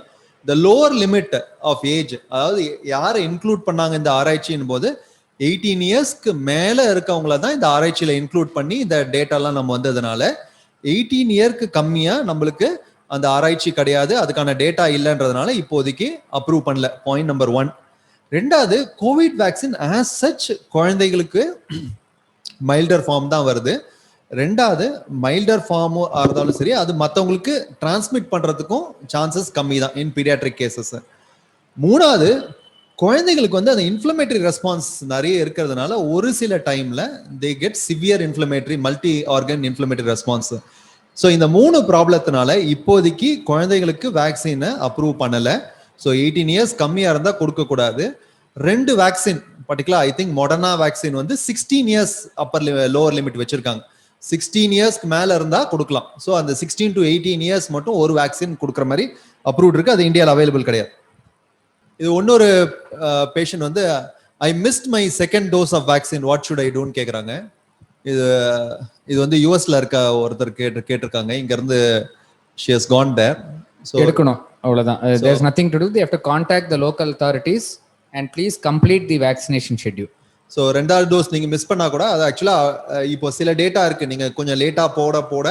the lower limit of age, அதாவது யாரை இன்க்ளூட் பண்ணாங்க இந்த ஆராய்ச்சியின் போது 18 இயர்ஸ்க்கு மேல இருக்கவங்கள தான் இந்த ஆராய்ச்சியில இன்க்ளூட் பண்ணி இந்த டேட்டாலாம் நம்ம வந்ததுனால 18 இயர்க்கு கம்மியா நம்மளுக்கு அந்த ஆராய்ச்சி கிடையாது, அதுக்கான டேட்டா இல்லைன்றதுனால இப்போதைக்கு அப்ரூவ் பண்ணல. Point number 1. ரெண்டாவது கோவிட் வேக்சின் ஆஸ் சச் குழந்தைகளுக்கு மைல்டர் ஃபார்ம் தான் வருது. ரெண்டாவது மைல்டர் ஃபார்ம் இருந்தாலும் சரி, அது மற்றவங்களுக்கு டிரான்ஸ்மிட் பண்றதுக்கும் சான்சஸ் கம்மி தான் இன் பீடியாட்ரிக் கேசஸ். மூணாவது குழந்தைகளுக்கு வந்து அந்த இன்ஃப்ளமேட்டரி ரெஸ்பான்ஸ் நிறைய இருக்கிறதுனால ஒரு சில டைம்ல they get severe inflammatory multi organ inflammatory response. So இந்த 3 ப்ராப்ளத்தினால இப்போதைக்கு குழந்தைகளுக்கு வேக்சினை அப்ரூவ் பண்ணலை. ஸோ 18 இயர்ஸ் கம்மியாக இருந்தால் கொடுக்கக்கூடாது. 2 vaccine particular I think Moderna vaccine வந்து 16 இயர்ஸ் லோவர் லிமிட் வச்சிருக்காங்க. 16 இயர்ஸ்க்கு மேலே இருந்தால் கொடுக்கலாம். ஸோ அந்த 16 to 18 இயர்ஸ் மட்டும் ஒரு வேக்சின் கொடுக்குற மாதிரி அப்ரூவ்ட் இருக்கு. அது இந்தியாவில் அவைலபிள் கிடையாது. இது இன்னொரு பேஷண்ட் வந்து I missed my second dose of vaccine, what should I டூன்னு கேட்குறாங்க. இது வந்து யூஎஸ்ல இருக்க ஒருத்தர் கேட்டிருக்காங்க. இங்க இருந்து she has gone there. So எடுக்கணும் அவ்வளவுதான். There's nothing to do. They have to contact the local authorities and please complete the vaccination schedule. So 2வது டோஸ் நீங்க மிஸ் பண்ணா கூட அது ஆக்சுவலா இப்போ சில டேட்டா இருக்கு, நீங்க கொஞ்சம் லேட்டா போட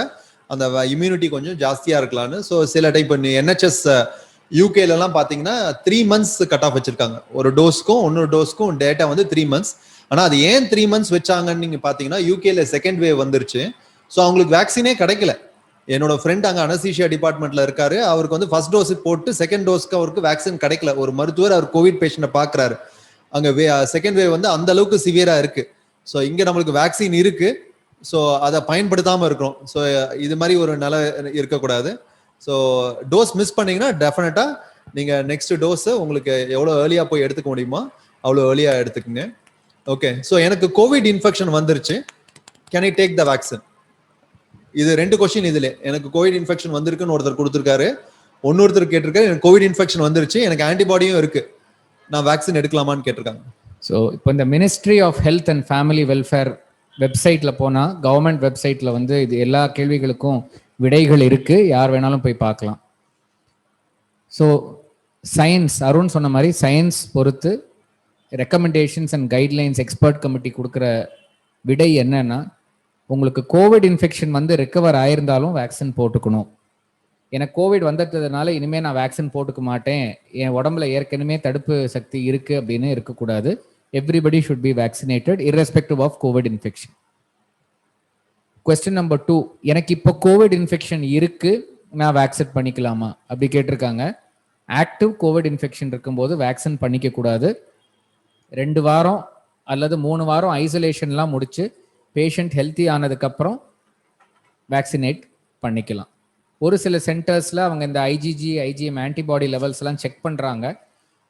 அந்த இம்யூனிட்டி கொஞ்சம் ஜாஸ்தியா இருக்கலாம்னு. ஸோ சில டைப் NHS யூகேல எல்லாம் பாத்தீங்கன்னா 3 months கட் ஆஃப் வச்சிருக்காங்க. ஒரு டோஸ்க்கும் இன்னொரு டோஸ்க்கும் டேட்டா வந்து 3 months. ஆனா அது ஏன் 3 months வச்சாங்கன்னு நீங்க பாத்தீங்கன்னா யூகேல செகண்ட் வேவ் வந்துருச்சு. ஸோ அவங்களுக்கு வேக்சினே கிடைக்கல. என்னோட ஃப்ரெண்ட் அங்க அனஸ்தீசியா டிபார்ட்மெண்ட்ல இருக்காரு. அவருக்கு வந்து ஃபர்ஸ்ட் டோஸ் போட்டு செகண்ட் டோஸ்க்கு அவருக்கு வேக்சின் கிடைக்கல. ஒரு மருத்துவர் அவர் கோவிட் பேஷண்ட்டை பாக்குறாரு. அங்க செகண்ட் வேவ் வந்து அந்த அளவுக்கு சிவியரா இருக்கு. ஸோ இங்க நம்மளுக்கு வேக்சின் இருக்கு. ஸோ அதை பயன்படுத்தாம இருக்கிறோம். ஸோ இது மாதிரி ஒரு நிலை இருக்கக்கூடாது. ஸோ டோஸ் மிஸ் பண்ணீங்கன்னா டெஃபினட்டா நீங்க நெக்ஸ்ட் டோஸ் உங்களுக்கு எவ்வளவு ஏர்லியா போய் எடுத்துக்க முடியுமோ அவ்வளோ ஏர்லியா எடுத்துக்கங்க. ஓகே, ஸோ எனக்கு கோவிட் இன்ஃபெக்ஷன் வந்துருச்சு, can I take the vaccine? இது 2 கொஸ்டின். இதுல எனக்கு கோவிட் இன்ஃபெக்ஷன் வந்திருக்குன்னு ஒருத்தர் கொடுத்துருக்காரு, இன்னொருத்தர் கேட்டிருக்காரு எனக்கு கோவிட் இன்ஃபெக்ஷன் வந்துருச்சு, எனக்கு ஆன்டிபாடியும் இருக்கு, நான் வேக்சின் எடுக்கலாமான்னு கேட்டிருக்காங்க. ஸோ இப்போ இந்த ministry of health and family welfare வெப்சைட்ல போனா கவர்மெண்ட் வெப்சைட்ல வந்து இது எல்லா கேள்விகளுக்கும் விடைகள் இருக்கு, யார் வேணாலும் போய் பார்க்கலாம். ஸோ சயின்ஸ், அருண் சொன்ன மாதிரி சயின்ஸ் பொறுத்து recommendations and guidelines expert committee கொடுக்குற விடை என்னன்னா, உங்களுக்கு கோவிட் இன்ஃபெக்ஷன் வந்து ரெக்கவர் ஆயிருந்தாலும் வேக்சின் போட்டுக்கணும். எனக்கு கோவிட் வந்ததுனால இனிமேல் நான் வேக்சின் போட்டுக்க மாட்டேன், என் உடம்புல ஏற்கனவே தடுப்பு சக்தி இருக்கு அப்படின்னு இருக்கக்கூடாது. Everybody should be vaccinated irrespective of COVID infection. Question number 2, எனக்கு இப்போ கோவிட் இன்ஃபெக்ஷன் இருக்கு, நான் வேக்சின் பண்ணிக்கலாமா அப்படி கேட்டிருக்காங்க. ஆக்டிவ் கோவிட் இன்ஃபெக்ஷன் இருக்கும்போது வேக்சின் பண்ணிக்க கூடாது. 2 வாரம் அல்லது 3 வாரம் ஐசோலேஷன்லாம் முடிச்சு பேஷண்ட் ஹெல்த்தி ஆனதுக்கப்புறம் வேக்சினேட் பண்ணிக்கலாம். ஒரு சில சென்டர்ஸில் அவங்க இந்த IgM ஆன்டிபாடி லெவல்ஸ்லாம் செக் பண்ணுறாங்க.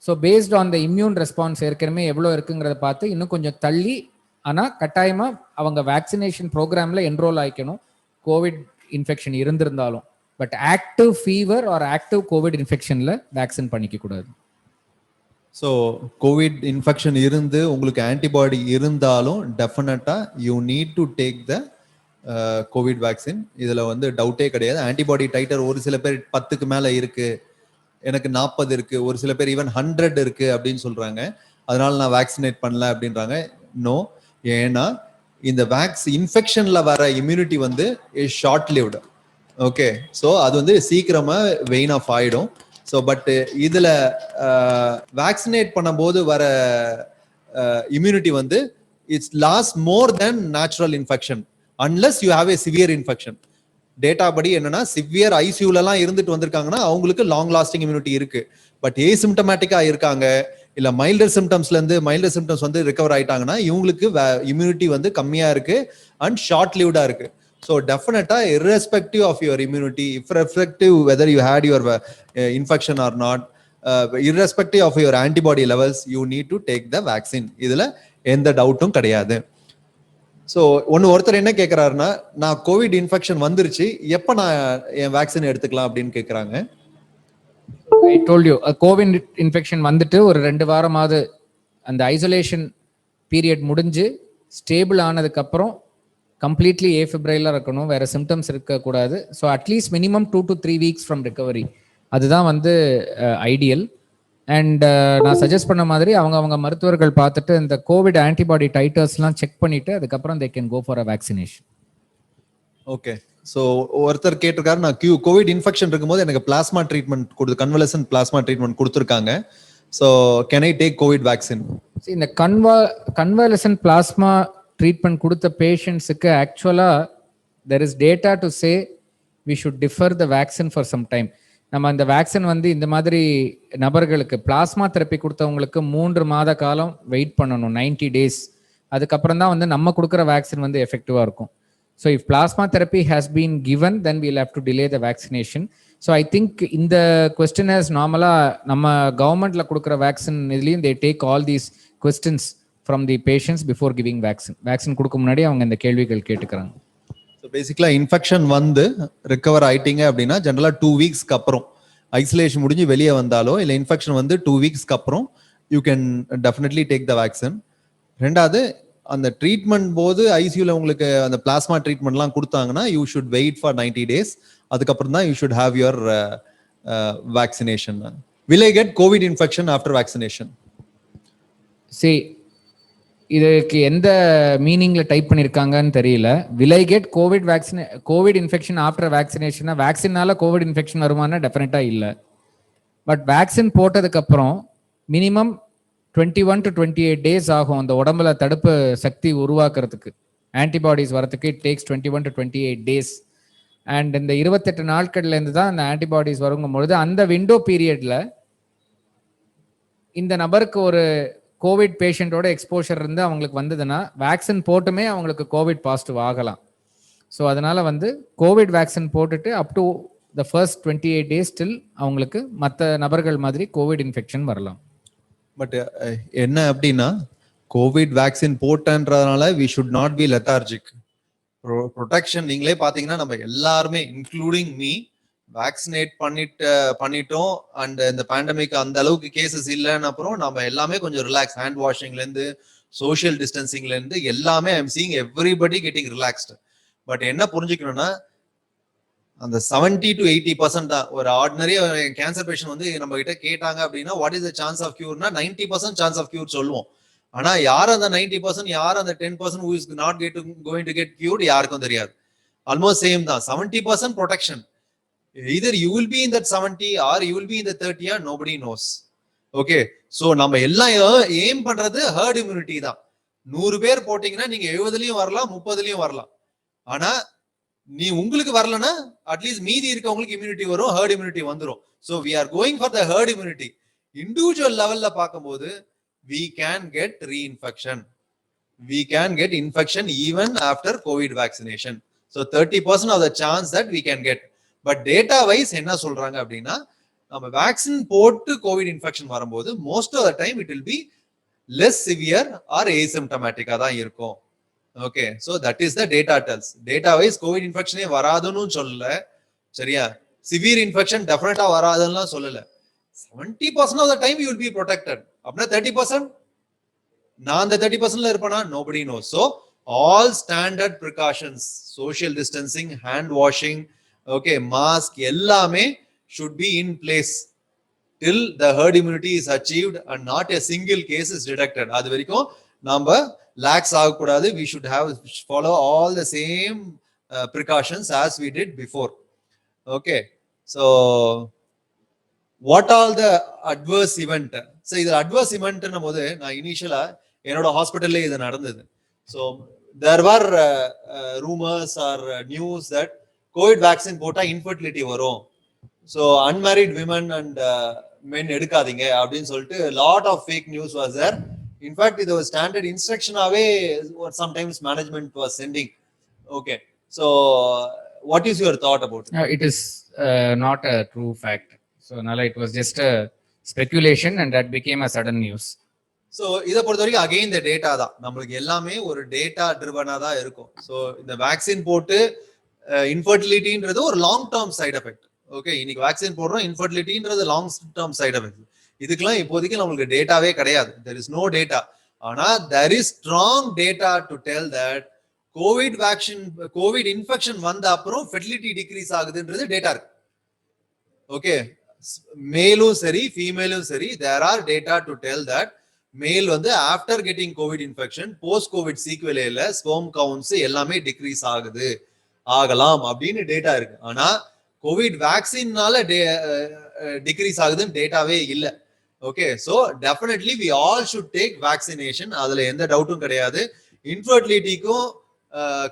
So based on the immune response ஏற்கனவே எவ்வளோ இருக்குங்கிறத பார்த்து இன்னும் கொஞ்சம் தள்ளி, ஆனால் கட்டாயமாக அவங்க வேக்சினேஷன் ப்ரோக்ராமில் என்ரோல் ஆகிக்கணும் கோவிட் இன்ஃபெக்ஷன் இருந்திருந்தாலும். But active fever or active COVID இன்ஃபெக்ஷனில் வேக்சின் பண்ணிக்க கூடாது. ஸோ கோவிட் இன்ஃபெக்ஷன் இருந்து உங்களுக்கு ஆன்டிபாடி இருந்தாலும் டெஃபினட்டா you need to take the Covid vaccine. இதுல வந்து டவுட்டே கிடையாது. ஆன்டிபாடி டைட்டர் ஒரு சில பேர் 10க்கு மேல இருக்கு, எனக்கு 40 இருக்கு, ஒரு சில பேர் ஈவன் 100 இருக்கு அப்படின்னு சொல்றாங்க, அதனால நான் வேக்சினேட் பண்ணல அப்படின்றாங்க. நோ, ஏன்னா இந்த இன்ஃபெக்ஷன்ல வர இம்யூனிட்டி வந்து is short lived. Okay, so அது வந்து சீக்கிரமா வெயின் ஆஃப் ஆயிடும். ஸோ பட் இதுல வேக்சினேட் பண்ணும்போது வர இம்யூனிட்டி வந்து it's last more then natural infection unless you have a severe infection. Data படி என்னன்னா சிவியர் ஐசியூலாம் இருந்துட்டு வந்திருக்காங்கன்னா அவங்களுக்கு லாங் லாஸ்டிங் இம்யூனிட்டி இருக்கு. பட் ஏசிம்டமேட்டிக்கா இருக்காங்க இல்ல மைல்டர் சிம்டம்ஸ் வந்து ரிகவர் ஆயிட்டாங்கன்னா இவங்களுக்கு இம்யூனிட்டி வந்து கம்மியா இருக்கு அண்ட் ஷார்ட் லிவ்டா இருக்கு. So definitely irrespective of your immunity, irrespective whether you had your infection or not, irrespective of your antibody levels, you need to take the vaccine. இதுல எந்த டவுட்டும் கிடையாது. ஸோ ஒருத்தர் என்ன கேட்கிறாருன்னா, நான் கோவிட் இன்ஃபெக்ஷன் வந்துருச்சு, எப்ப நான் என் வேக்சின் எடுத்துக்கலாம் அப்படின்னு கேட்கறாங்க. I told you Covid infection வந்துட்டு ஒரு 2 வாரமாவது அந்த ஐசோலேஷன் பீரியட் முடிஞ்சு ஸ்டேபிள் ஆனதுக்கு அப்புறம் கம்ப்ளீட்லி ஏஃபிப்ரைலாக இருக்கணும், வேற சிம்டம்ஸ் இருக்கக்கூடாது. So at least minimum 2 to 3 weeks from recovery, அதுதான் வந்து ஐடியல். அண்ட் நான் சஜஸ்ட் பண்ண மாதிரி அவங்க மருத்துவர்கள் பார்த்துட்டு இந்த கோவிட் ஆன்டிபாடி டைட்டர்ஸ்லாம் செக் பண்ணிட்டு அதுக்கப்புறம் they can go for a vaccination. Okay, so ஒருத்தர் கேட்டிருக்காரு, நான் கோவிட் இன்ஃபெக்ஷன் இருக்கும்போது எனக்கு plasma treatment convalescent plasma treatment கொடுத்துருக்காங்க, So can I take COVID vaccine? See, இந்த கன்வாலசன்ட் பிளாஸ்மா ட்ரீட்மெண்ட் கொடுத்த பேஷண்ட்ஸுக்கு ஆக்சுவலாக there is data to say we should defer the vaccine for some time. நம்ம அந்த வேக்சின் வந்து இந்த மாதிரி நபர்களுக்கு பிளாஸ்மா தெரப்பி கொடுத்தவங்களுக்கு 3 மாத காலம் வெயிட் பண்ணணும், 90 days. அதுக்கப்புறம் தான் வந்து நம்ம கொடுக்குற வேக்சின் வந்து எஃபெக்டிவாக இருக்கும். So if plasma therapy has been given then we'll have to delay the vaccination. So I think இந்த கொஸ்டினர்ஸ் நார்மலாக நம்ம கவர்மெண்ட்டில் கொடுக்குற வேக்சின் இதுலேயும் they take all these questions from the patients before giving vaccine. Vaccine கொடுக்க முன்னாடி அவங்க இந்த கேள்விகள் கேட்டுக்கிறாங்க. ஸோ பேசிக்கலாக இன்ஃபெக்ஷன் வந்து ரிகவர் ஆயிட்டீங்க அப்படின்னா ஜென்ரலாக 2 வீக்ஸ்க்கு அப்புறம் ஐசோலேஷன் முடிஞ்சு வெளியே வந்தாலோ இல்லை இன்ஃபெக்ஷன் வந்து 2 வீக்ஸ்க்கு அப்புறம் you can definitely take the vaccine. ரெண்டாவது, அந்த ட்ரீட்மெண்ட் போது ஐசியூல உங்களுக்கு அந்த பிளாஸ்மா ட்ரீட்மெண்ட்லாம் கொடுத்தாங்கன்னா you should wait for 90 days. அதுக்கப்புறம் தான் you should have your vaccination. Will I get COVID infection after vaccination? சரி, இதுக்கு எந்த மீனிங்ல டைப் பண்ணியிருக்காங்கன்னு தெரியல. Will I get COVID infection after வேக்சினேஷனா, வேக்சினால கோவிட் இன்ஃபெக்ஷன் வருமானா டெஃபினட்டா இல்லை. பட் வேக்சின் போட்டதுக்கு அப்புறம் மினிமம் 21 to 28 days ஆகும் அந்த உடம்புல தடுப்பு சக்தி உருவாக்குறதுக்கு, ஆன்டிபாடிஸ் வரதுக்கு. It takes 21 to 28 days. And இந்த 28 நாட்கள்லேருந்து தான் அந்த ஆன்டிபாடிஸ் வருங்கும் பொழுது அந்த விண்டோ பீரியட்ல இந்த நபருக்கு ஒரு கோவிட் பேஷண்ட்டோட எக்ஸ்போஷர் இருந்து அவங்களுக்கு வந்ததுன்னா வேக்சின் போட்டுமே அவங்களுக்கு கோவிட் பாசிட்டிவ் ஆகலாம். ஸோ அதனால வந்து கோவிட் வேக்சின் போட்டுட்டு up to the first 28 days still அவங்களுக்கு மற்ற நபர்கள் மாதிரி கோவிட் இன்ஃபெக்ஷன் வரலாம். பட் என்ன அப்படின்னா, கோவிட் வேக்சின் போட்டன்றதுனால we should not be lethargic. Protection நீங்களே பாத்தீங்கன்னா நம்ம எல்லாருமே இன்க்ளூடிங் மீ வேக்சினேட் பண்ணிட்டோம். அண்ட் இந்த பேண்டமிக் அந்த அளவுக்கு கேசஸ் இல்லைன்னு அப்புறம் நம்ம எல்லாமே கொஞ்சம் ரிலாக்ஸ், ஹேண்ட் வாஷிங்ல இருந்து சோஷியல் டிஸ்டன்சிங்ல இருந்து எல்லாமே I am seeing everybody getting relaxed. But என்ன புரிஞ்சுக்கணும்னா, அந்த 70 to 80% தான். ஒரு ஆர்டினரி கேன்சர் பேஷண்ட் வந்து நம்ம கிட்ட கேட்டாங்க அப்படின்னா what is the chance of கியூர்னா 90% சான்ஸ் ஆஃப் கியூர் சொல்லுவோம். ஆனா யார் அந்த 90%, யார் அந்த 10% who is not going to get cured யாருக்கும் தெரியாது. ஆல்மோஸ்ட் சேம் தான். 70% protection. Either you will be in that 70 or you will be in the 30, or nobody knows. Okay, so நம்ம எல்லாம் ஏம் பண்றது ஹர்ட் இம்யூனிட்டி தான். 100 பேர் போட்டீங்கன்னா நீங்க 70லயும் வரலாம், 30லயும் வரலாம். ஆனா நீ உங்களுக்கு வரலன்னா அட்லீஸ்ட் மீதி இருக்கவங்களுக்கு இம்யூனிட்டி வரும், ஹர்ட் இம்யூனிட்டி வந்துரும். So we are going for the herd immunity. Individual லெவல்ல பார்க்கும்போது we can get reinfection. We can get infection even after COVID vaccination. So 30% of the chance that we can get. But data wise என்ன சொல்றாங்க அப்படின்னா, நம்ம வேக்சின் போட்டு கோவிட் இன்ஃபெக்ஷன் வரும்போது most of the time it will be less severe or asymptomatic தான் இருக்கும். Okay, so that is the data tells. Data wise COVID இன்ஃபெக்ஷனே வராதுன்னு சொல்லல, சரியா? சிவியர் இன்ஃபெக்ஷன் டெஃபினட்டா வராதுன்னு சொல்லல. 70% of the time you will be protected. அப்படின்னா 30% நான் அந்த 30%ல இருப்பேனா? nobody knows. So all standard precautions, social distancing, hand washing, okay, mask எல்லாமே should be in place till the herd immunity is achieved and not a single case is detected. அது வரைக்கும் நாம lax ஆகக்கூடாது. We should follow all the same precautions as we did before. Okay, so what all the adverse event? So இது adverse event போது நான் இனிஷியலா என்னோட ஹாஸ்பிட்டல்ல இது நடந்தது. So there were rumors or news that COVID vaccine போட்டா infertility வரும், so unmarried women and men எடுக்காதீங்க அப்படின்னு சொல்லிட்டு lot of fake news was there. In fact இது ஒரு standard instruction ஆவே sometimes management was sending. Okay, so what is your thought about it? It is not a true fact. So nala it was just a speculation and that became a sudden news. So இதை பொறுத்த வரைக்கும் அகைன் இந்த டேட்டா தான், நம்மளுக்கு எல்லாமே ஒரு டேட்டா ட்ரிவனா தான் இருக்கும். ஸோ இந்த வேக்சின் போட்டு இன்ஃபர்டிலிட்டின்றது ஒரு long term side effect. Okay, இன்னைக்கு வேக்சின் போடுறோம், இன்ஃபர்டிலிட்டின்றது லாங் டேர்ம் சைடு எஃபெக்ட். இதுக்கெல்லாம் இப்போதைக்கு நம்மளுக்கு டேட்டாவே கிடையாது. There is no data. ஆனா there is strong data to tell that COVID infection வந்த அப்புறம் ஃபெர்டிலிட்டி டிக்ரீஸ் ஆகுதுன்றது டேட்டா இருக்கு. ஓகே, மேலும் சரி ஃபீமேலும் சரி, there are data to tell that male வந்து after getting COVID infection post COVID சீக்வெலேல ஸ்பெர்ம் கவுண்ட்ஸ் எல்லாமே டிக்ரீஸ் ஆகலாம் அப்படின்னு டேட்டா இருக்கு. ஆனா கோவிட் வேக்சின்னால டிக்ரீஸ் ஆகுதுன்னு டேட்டாவே இல்லை. Okay, so definitely we all should take vaccination. அதுல எந்த டவுட்டும் கிடையாது. இன்ஃபர்டிலிட்டிக்கும்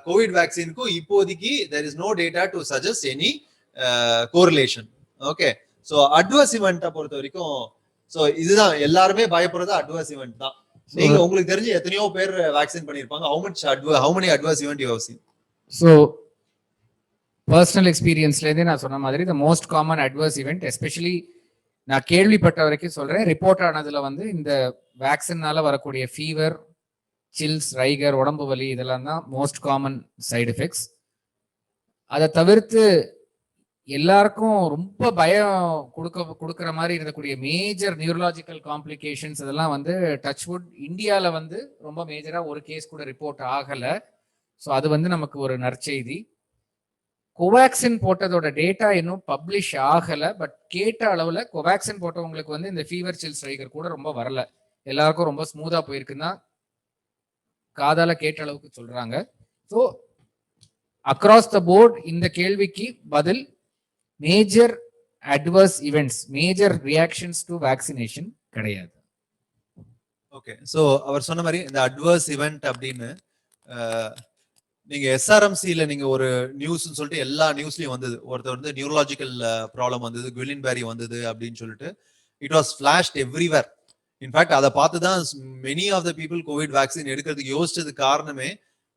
கோவிட் வேக்சினுக்கும் இப்போதைக்கு there is no data to suggest any correlation. Okay, so adverse இவெண்ட்டை பொறுத்த வரைக்கும் சோ இதுதான் எல்லாருமே பயப்படுறது அட்வர்ஸ் இவெண்ட் தான். நீங்க உங்களுக்கு தெரிஞ்சு எத்தனையோ பேர் வேக்சின் பண்ணிருப்பாங்க. how many adverse event you have seen? So personal எக்ஸ்பீரியன்ஸ்லேருந்தே நான் சொன்ன மாதிரி the most common adverse event, especially நான் கேள்விப்பட்ட வரைக்கும் சொல்றேன், ரிப்போர்ட் ஆனதுல வந்து இந்த வேக்சின்னால வரக்கூடிய ஃபீவர், சில்ஸ், ரைகர், உடம்பு வலி இதெல்லாம் தான் மோஸ்ட் காமன் சைடு எஃபெக்ட்ஸ். அதை தவிர்த்து எல்லாருக்கும் ரொம்ப பயம் கொடுக்குற மாதிரி இருக்கக்கூடிய மேஜர் நியூரலாஜிக்கல் காம்ப்ளிகேஷன்ஸ் இதெல்லாம் வந்து டச்வுட் இந்தியாவில் வந்து ரொம்ப மேஜராக ஒரு கேஸ் கூட ரிப்போர்ட் ஆகலை. ஸோ அது வந்து நமக்கு ஒரு நற்செய்தி. கோவேக்சின் போட்டதோட டேட்டா இன்னும் பப்ளிஷ் ஆகலை, பட் கேட்ட அளவில் கோவேக்சின் போட்டவங்களுக்கு வந்து இந்த ஃபீவர், சில்ஸ், ரைகர் கூட ரொம்ப வரல, எல்லாருக்கும் ரொம்ப ஸ்மூத்தாக போயிருக்குன்னா காதால கேட்ட அளவுக்கு சொல்றாங்க. ஸோ அக்ராஸ் த போர்ட் இந்த கேள்விக்கு பதில் major adverse events, major reactions to vaccination கிடையாது. ஓகே, ஸோ அவர் சொன்ன மாதிரி இந்த அட்வர்ஸ் இவெண்ட் அப்படின்னு நீங்க எஸ்ஆர்எம்சியில நீங்க ஒரு நியூஸ் சொல்லிட்டு எல்லா நியூஸ்லயும் வந்தது. ஒருத்தர் வந்து நியூரலாஜிக்கல் ப்ராப்ளம் வந்தது, குவிலின்பேரி வந்தது அப்படின்னு சொல்லிட்டு it was flashed everywhere. In fact அதை பார்த்து தான் many of the people COVID vaccine எடுக்கிறதுக்கு யோசிச்சதுக்கு காரணமே.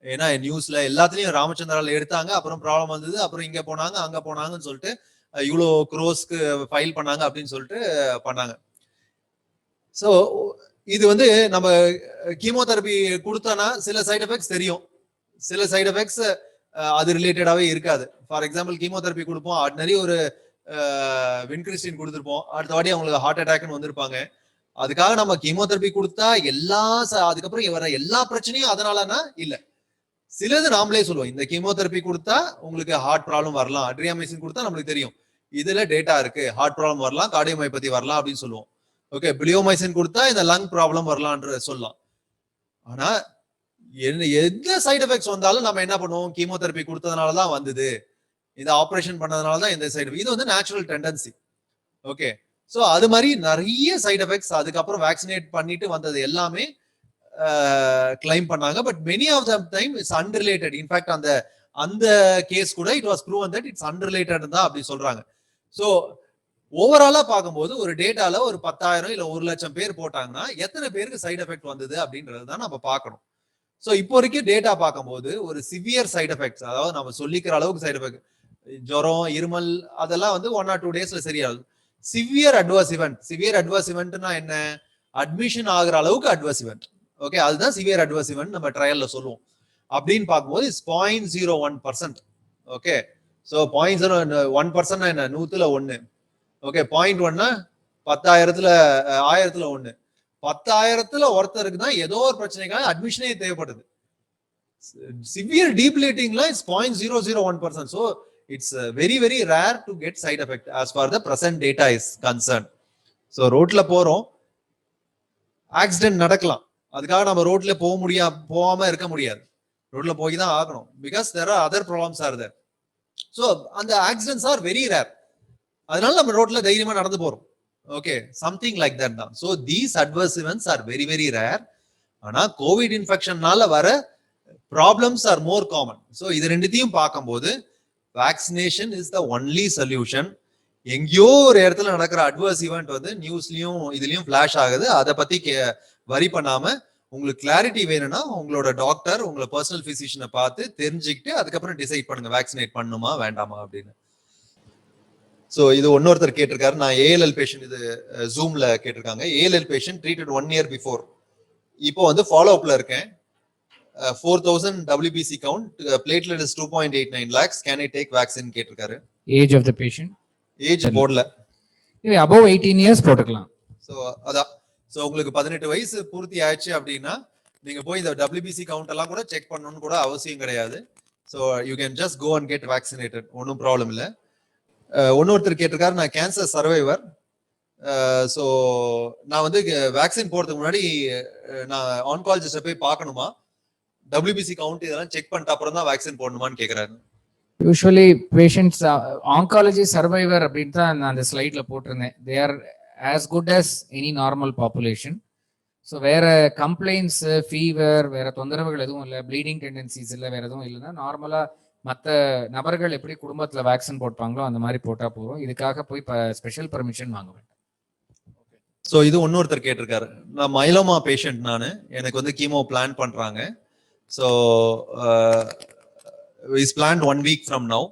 ஏன்னா நியூஸ்ல எல்லாத்துலயும் ராமச்சந்திரால எடுத்தாங்க, அப்புறம் ப்ராப்ளம் வந்தது, அப்புறம் இங்க போனாங்க அங்க போனாங்கன்னு சொல்லிட்டு இவ்வளோ க்ரோஸ்க்கு ஃபைல் பண்ணாங்க அப்படின்னு சொல்லிட்டு பண்ணாங்க. ஸோ இது வந்து நம்ம கீமோதெரபி கொடுத்தோன்னா சில சைடு எஃபெக்ட்ஸ் தெரியும், சில சைடு எஃபெக்ட்ஸ் அது ரிலேட்டடாவே இருக்காது. ஃபார் எக்ஸாம்பிள் கீமோதெரபி கொடுப்போம், நிறைய ஒரு வின்கிரிஸ்டின் கொடுத்துருப்போம், அடுத்த வாட்டி அவங்களுக்கு ஹார்ட் அட்டாக்னு வந்திருப்பாங்க. அதுக்காக நம்ம கீமோதெரபி கொடுத்தா அதுக்கப்புறம் வர எல்லா பிரச்சனையும் அதனாலனா இல்ல. சிலது நாமளே சொல்லுவோம், இந்த கீமோதெரபி கொடுத்தா உங்களுக்கு ஹார்ட் ப்ராப்ளம் வரலாம், அட்ரியாமைசின் கொடுத்தா நம்மளுக்கு தெரியும் இதுல டேட்டா இருக்கு, ஹார்ட் ப்ராப்ளம் வரலாம், கார்டியோமைபதி வரலாம் அப்படின்னு சொல்லுவோம். ஓகே, பிளியோமைசின் கொடுத்தா இந்த லங் ப்ராப்ளம் வரலாம்ன்ற சொல்லலாம். ஆனா எந்த சைடு எஃபெக்ட்ஸ் வந்தாலும் நம்ம என்ன பண்ணுவோம், கீமோதெரபி கொடுத்ததுனாலதான் வந்தது, இந்த ஆபரேஷன் பண்ணதுனாலதான் இந்த சைடு, இது வந்து நேச்சுரல் டெண்டன்சி. ஓகே, சோ அது மாதிரி நிறைய சைடு எஃபெக்ட்ஸ் அதுக்கப்புறம் வேக்சினேட் பண்ணிட்டு வந்தது எல்லாமே கிளைம் பண்ணாங்க. But many of the time it's unrelated. In fact அந்த கேஸ் கூட it was proven that it's unrelated தான் அப்படி சொல்றாங்க. ஸோ ஓவராலா பார்க்கும்போது ஒரு டேட்டால ஒரு 10,000 இல்ல 1,00,000 பேர் போட்டாங்கன்னா எத்தனை பேருக்கு சைடு எஃபெக்ட் வந்தது அப்படின்றது தான் நம்ம பார்க்கணும். ஸோ இப்போ வரைக்கும் டேட்டா பார்க்கும்போது ஒரு சிவியர் சைடு எஃபெக்ட்ஸ், அதாவது நம்ம சொல்லிக்கிற அளவுக்கு சைடு எஃபெக்ட், ஜுரம், இருமல் அதெல்லாம் வந்து 1 or 2 daysல சரியாகுது. சிவியர் அட்வர்ஸ் இவெண்ட்னா என்ன, அட்மிஷன் ஆகுற அளவுக்கு அட்வர்ஸ் இவெண்ட். ஓகே, அதுதான் சிவியர் அட்வர்ஸ் இவெண்ட் நம்ம ட்ரையல்ல சொல்லுவோம். அப்படின்னு பார்க்கும்போது 0.01%. ஓகே, ஸோ 0.01% என்ன, 100ல 1. ஓகே, 0.1னா 10,000த்துல 1000த்துல 1. 10,000த்துல ஒருத்தருக்கு தான் ஏதோ ஒரு பிரச்சனைக்காக அட்மிஷனே தேவைப்படுது. சிவியர் டீப்ளேட்டிங்ல it's 0.001%. So it's very very rare to get side effect as far the present data is concerned. So ரோட்ல போறோம், ஆக்சிடென்ட் நடக்கலாம், அதுக்காக நம்ம ரோட்ல போகாம இருக்க முடியாது, ரோட்ல போய் தான் ஆகணும். Because there are other problems are there. So அந்த ஆக்சிடென்ட்ஸ் ஆர் வெரி ரேர், அதனால நம்ம ரோட்ல தைரியமா நடந்து போறோம். ஓகே, சம்திங் லைக் தட் தான். So these adverse events are very very rare. ஆனா கோவிட் இன்ஃபெக்ஷன்னால வர problems are more common. So இது ரெண்டுத்தையும் பார்க்கும்போது vaccination is the only solution. எங்கேயோ ஒரு இடத்துல நடக்கிற அட்வர்ஸ் ஈவெண்ட் வந்து நியூஸ்லயும் இதுலயும் ஃபிளாஷ் ஆகுது, அதை பத்தி வரி பண்ணாம உங்களுக்கு கிளாரிட்டி வேணும்னா உங்களோட டாக்டர், உங்களை பர்சனல் பிசிஷியனை பார்த்து தெரிஞ்சுக்கிட்டு அதுக்கப்புறம் டிசைட் பண்ணுங்க வேக்சினேட் பண்ணுமா வேண்டாமா அப்படின்னு. ஸோ இது ஒன்னொருத்தர் கேட்டிருக்காரு, நான் ஏஎல்எல் பேஷண்ட், இது ஜூம்ல கேட்டிருக்காங்க. ALL patient treated 1 year before, இப்போ வந்து ஃபாலோ அப்ல இருக்கேன், 4,000 WBC count, platelet is 2.89 lakhs, can I take vaccine கேட்டிருக்காரு. Age of the patient, age போர்ட்ல above 18 years போட்டுக்கலாம். ஸோ அதான், ஸோ உங்களுக்கு 18 வயசு பூர்த்தி ஆயிடுச்சு அப்படின்னா நீங்க போய் இந்த WBC கவுண்ட் எல்லாம் கூட செக் பண்ணணும்னு கூட அவசியம் கிடையாது. So you can just go and get vaccinated, ஒன்றும் ப்ராப்ளம் இல்லை. ஒன்னொருத்தர் கேட்டிருக்காரு, நான் கேன்சர் சர்வைவர், ஸோ நான் வந்து வேக்சின் போறதுக்கு முன்னாடி நான் ஆன்காலஜிஸ்ட போய் பார்க்கணுமா, WBC கவுண்ட் இதெல்லாம் செக் பண்ணிட்டு அப்புறம் தான் வேக்சின் போடணுமான்னு கேக்குறாரு. யூஸ்வலி பேஷண்ட்ஸ் ஆன்காலஜி சர்வைவர் அப்படின்னு தான் நான் அந்த ஸ்லைட்ல போட்டிருந்தேன். They are as good as any normal population. So வேற கம்ப்ளைண்ட்ஸ், ஃபீவர், வேற தொந்தரவுகள் எதுவும் இல்லை, ப்ளீடிங் டெண்டன்சிஸ் இல்லை, வேற எதுவும் இல்லைன்னா நார்மலாக மற்ற நபர்கள் எப்படி குடும்பத்தில் வேக்சின் போட்டாங்களோ அந்த மாதிரி போட்டால் போதும். இதுக்காக போய் ஸ்பெஷல் பர்மிஷன் வாங்க வேண்டாம். ஸோ இது இன்னொருத்தர் கேட்டிருக்காரு, நான் மைலோமா பேஷண்ட், எனக்கு வந்து கீமோ பிளான் பண்றாங்க. So is plant 1 week from now.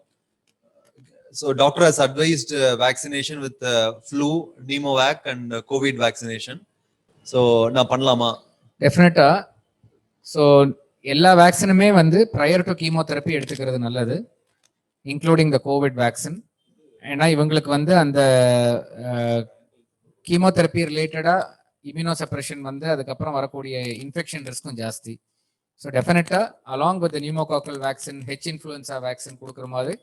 So doctor has advised vaccination with flu, pneumovac and COVID vaccination. So நான் பண்ணலாமா? டெஃபினட்டா. ஸோ எல்லா வேக்சினுமே வந்து ப்ரையர் டு கீமோதெரப்பி எடுத்துக்கிறது நல்லது, இன்க்ளூடிங் த கோவிட் வேக்சின். ஏன்னா இவங்களுக்கு வந்து அந்த கீமோதெரப்பி ரிலேட்டடாக இம்யூனோசப்ரெஷன் வந்து அதுக்கப்புறம் வரக்கூடிய இன்ஃபெக்ஷன் ரிஸ்க்கும் ஜாஸ்தி. ஸோ டெஃபினட்டா along with pneumococcal vaccine, H influenza vaccine கொடுக்குற மாதிரி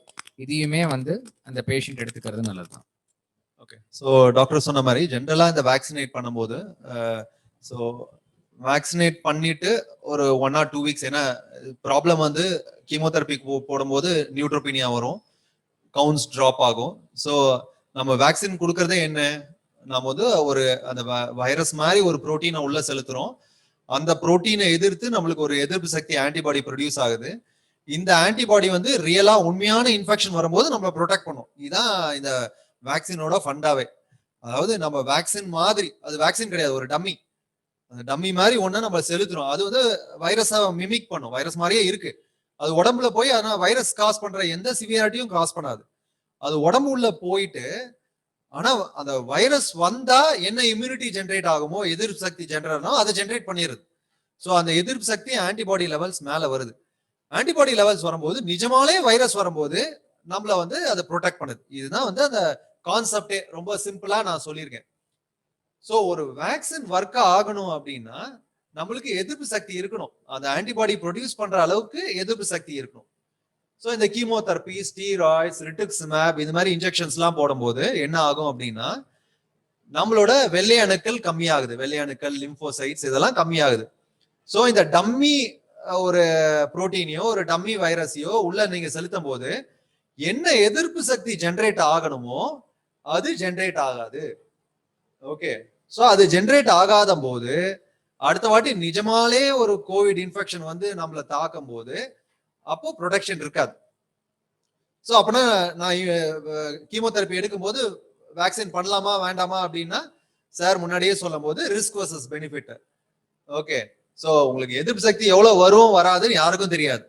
இதையுமே வந்து அந்த பேஷண்ட் எடுத்துக்கிறது நல்லது தான். ஓகே. ஸோ டாக்டர் சொன்ன மாதிரி ஜென்ரலாக இந்த வேக்சினேட் பண்ணும்போது ஸோ வேக்சினேட் பண்ணிட்டு ஒரு 1 or 2 weeks, ஏன்னா ப்ராப்ளம் வந்து கீமோதெரப்பி போடும்போது நியூட்ரோபீனியா வரும், கவுண்ட்ஸ் ட்ராப் ஆகும். ஸோ நம்ம வேக்சின் கொடுக்கறதே என்ன, நம்ம வந்து ஒரு அந்த வைரஸ் மாதிரி ஒரு புரோட்டீனை உள்ள செலுத்துறோம். அந்த புரோட்டீனை எதிர்த்து நம்மளுக்கு ஒரு எதிர்ப்பு சக்தி ஆன்டிபாடி ப்ரொடியூஸ் ஆகுது. இந்த ஆன்டிபாடி வந்து ரியலா உண்மையான இன்ஃபெக்ஷன் வரும்போது நம்மளை ப்ரொடெக்ட் பண்ணும். இதுதான் இந்த வேக்சினோட ஃபண்டாவே. அதாவது நம்ம வேக்சின் மாதிரி, அது வேக்சின் கிடையாது, ஒரு டம்மி. அந்த டம்மி மாதிரி ஒண்ணு நம்ம செலுத்துறோம். அது வந்து வைரஸை மிமிக் பண்ணும், வைரஸ் மாதிரியே இருக்கு. அது உடம்புல போய் ஆனா வைரஸ் காஸ் பண்ற எந்த சிவியாரிட்டியும் காஸ் பண்ணாது. அது உடம்பு உள்ள போயிட்டு, ஆனா அந்த வைரஸ் வந்தா என்ன இம்யூனிட்டி ஜென்ரேட் ஆகுமோ, எதிர்ப்பு சக்தி ஜென்ரேட் ஆகும், அதை ஜென்ரேட் பண்ணிடுது. ஸோ அந்த எதிர்ப்பு சக்தி ஆன்டிபாடி லெவல்ஸ் மேல வருது. ஆன்டிபாடி லெவல்ஸ் வரும்போது நிஜமாலே வைரஸ் வரும்போது நம்மள வந்து அதை ப்ரொடெக்ட் பண்ணுது. இதுதான் வந்து அந்த கான்செப்டே. ரொம்ப சிம்பிளா நான் சொல்லியிருக்கேன். ஸோ ஒரு வேக்சின் ஒர்க் ஆகணும் அப்படின்னா நம்மளுக்கு எதிர்ப்பு சக்தி இருக்கணும், அந்த ஆன்டிபாடி ப்ரொடியூஸ் பண்ற அளவுக்கு எதிர்ப்பு சக்தி இருக்கணும். ஸோ இந்த கீமோதெரப்பி, ஸ்டீராய்ட்ஸ், ரிட்டுக்ஸிமேப் இது மாதிரி இன்ஜெக்ஷன்ஸ் எல்லாம் போடும்போது என்ன ஆகும் அப்படின்னா நம்மளோட வெள்ளை அணுக்கள் கம்மியாகுது, வெள்ளை அணுக்கள், லிம்போசைட்ஸ் இதெல்லாம் கம்மியாகுது. ஸோ இந்த டம்மி ஒரு புரோட்டீனையோ ஒரு டம்மி வைரஸையோ உள்ள நீங்க செலுத்தும் போது என்ன எதிர்ப்பு சக்தி ஜென்ரேட் ஆகணுமோ அது ஜென்ரேட் ஆகாது. ஓகே. ஸோ அது ஜென்ரேட் ஆகாத போது அடுத்த வாட்டி நிஜமாலே ஒரு கோவிட் இன்ஃபெக்ஷன் வந்து நம்மளை தாக்கும் போது அப்போ ப்ரொடெக்ஷன் இருக்காது. ஸோ அப்படின்னா நான் கீமோதெரப்பி எடுக்கும்போது வேக்சின் பண்ணலாமா வேண்டாமா அப்படின்னா சார் முன்னாடியே சொல்லும் போது risk versus benefit. Okay. So உங்களுக்கு எதிர்ப்பு சக்தி எவ்வளவு வரும் வராதுன்னு யாருக்கும் தெரியாது.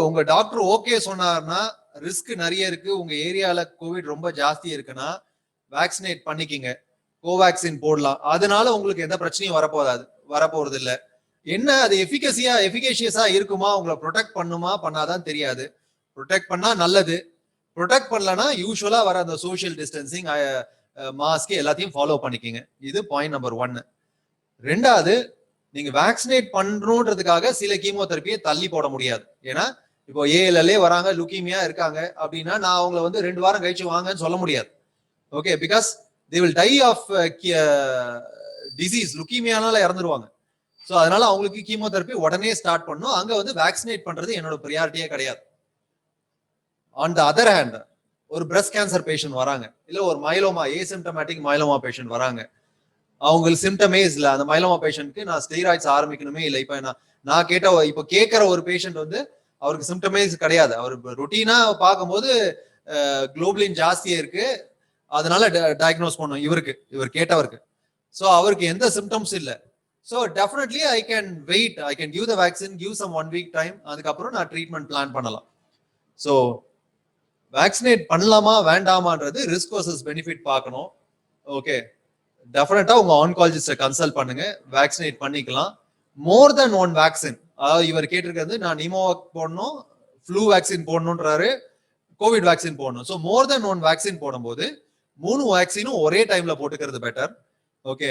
உங்க டாக்டர் ஓகே சொன்னார்னா ரிஸ்க் நிறைய இருக்கு, உங்க ஏரியால கோவிட் ரொம்ப ஜாஸ்தி இருக்குன்னா வேக்சினேட் பண்ணிக்கிங்க, கோவேக்சின் போடலாம். அதனால உங்களுக்கு எந்த பிரச்சனையும் வரப்போறது இல்லை. என்ன அது எஃபிகேஷியஸா இருக்குமா, உங்களை ப்ரொடெக்ட் பண்ணுமா பண்ணாதான் தெரியாது. ப்ரொடெக்ட் பண்ணா நல்லது, ப்ரொடெக்ட் பண்ணலன்னா யூஸ்வலா வர அந்த சோஷியல் டிஸ்டன்சிங், மாஸ்க் எல்லாத்தையும் ஃபாலோ பண்ணிக்கிங்க. இது பாயிண்ட் நம்பர் 1. ரெண்டாவது, நீங்க வேக்சினேட் பண்றோன்றதுக்காக சில கீமோதெரப்பியை தள்ளி போட முடியாது. ஏன்னா இப்போ ஏஎல்எல்ஏ வராங்க, லுக்கீமியா இருக்காங்க அப்படின்னா நான் அவங்கள வந்து 2 வாரம் கழிச்சு வாங்கன்னு சொல்ல முடியாது. Okay. Because they will die of disease, லுக்கீமியானால இறந்துருவாங்க. ஸோ அதனால அவங்களுக்கு கீமோதெரப்பி உடனே ஸ்டார்ட் பண்ணும். அங்க வந்து வேக்சினேட் பண்றது என்னோட ப்ரியாரிட்டியே கிடையாது. ஆன் த அதர் ஹேண்ட், ஒரு பிரஸ்ட் கேன்சர் பேஷண்ட் வராங்க, இல்ல ஒரு மைலோமா, ஏசிம்டமேட்டிக் மைலோமா பேஷண்ட் வராங்க, அவங்களுக்கு சிம்டமே இல்ல, அந்த மைலோமா பேஷண்ட்க்கு நான் ஸ்டெராய்ட்ஸ் ஆரம்பிக்கணுமே இல்லை. இப்ப நான் கேட்கிற ஒரு பேஷண்ட் வந்து அவருக்கு சிம்டமேஸ் கிடையாது, அவர் ரொட்டீனா பார்க்கும்போது குளோபுலின் ஜாஸ்தியா இருக்கு, அதனால டயக்னோஸ் பண்ணும் இவர் கேட்டவருக்கு. ஸோ அவருக்கு எந்த சிம்டம்ஸ் இல்லை. So definitely I can wait, I can give the vaccine, give some 1 week time, அதுக்கப்புறம் நான் ட்ரீட்மெண்ட் பிளான் பண்ணலாம். ஸோ வேக்சினேட் பண்ணலாமா வேண்டாமான்றது ரிஸ்க் வர்சஸ் பெனிஃபிட் பார்க்கணும். ஓகே. டெஃபினட்டா உங்க ஆன்காலஜிஸ்ட கன்சல்ட் பண்ணுங்க, வேக்சினேட் பண்ணிக்கலாம். மோர் தென் 1 வேக்சின், அதாவது இவர் கேட்டிருக்கிறது நான் நிமோவாக் போடணும், ஃப்ளூ வேக்சின் போடணுன்றாரு, கோவிட் வேக்சின் போடணும். ஸோ மோர் தென் 1 வேக்சின் போடும்போது 3 வேக்சினும் ஒரே டைம்ல போட்டுக்கிறது பெட்டர். ஓகே.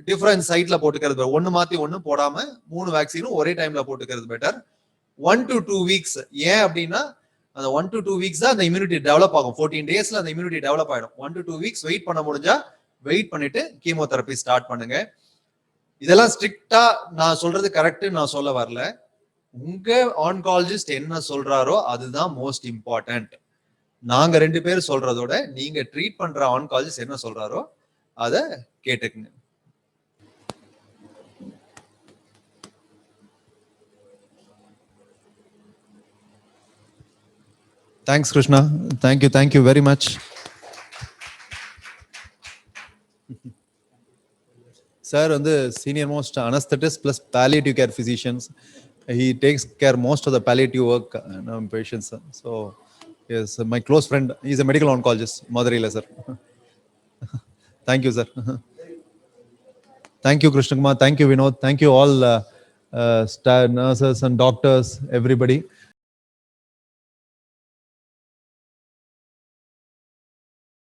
டிஃபரன்ஸ் சைட்ல போட்டுக்கிறது, ஒன்னு மாத்தி ஒன்னு போடாம 3 வேக்சினும் ஒரே டைம்ல போட்டுக்கிறது பெட்டர். 1 to 2 weeks. ஏன் அப்படின்னா அந்த 1 to 2 weeks தான் அந்த இம்யூனிட்டி டெவலப் ஆகும். 14 daysல அந்த இம்யூனிட்டி டெவலப் ஆயிடும். 1 to 2 weeks வெயிட் பண்ண முடிஞ்சா வெயிட் பண்ணிட்டு கீமோதெரப்பி ஸ்டார்ட் பண்ணுங்க. இதெல்லாம் ஸ்ட்ரிக்டா நான் சொல்றது கரெக்ட் நான் சொல்ல வரல. உங்க ஆன்காலஜிஸ்ட் என்ன சொல்றாரோ அதுதான் மோஸ்ட் இம்பார்ட்டன்ட். நாங்க 2 பேர் சொல்றதோட நீங்க ட்ரீட் பண்ற ஆன்காலஜிஸ்ட் என்ன சொல்றாரோ அத கேட்டுக்குங்க. Thanks Krishna. Thank you very much. Sir வந்து senior most anaesthetist plus palliative care physicians. He takes care most of the palliative work patients. So yes, my close friend. He is a medical oncologist, Madurai, sir. Thank you, sir. Thank you, Krishna Kumar. Thank you, Vinod. Thank you all nurses and doctors, everybody.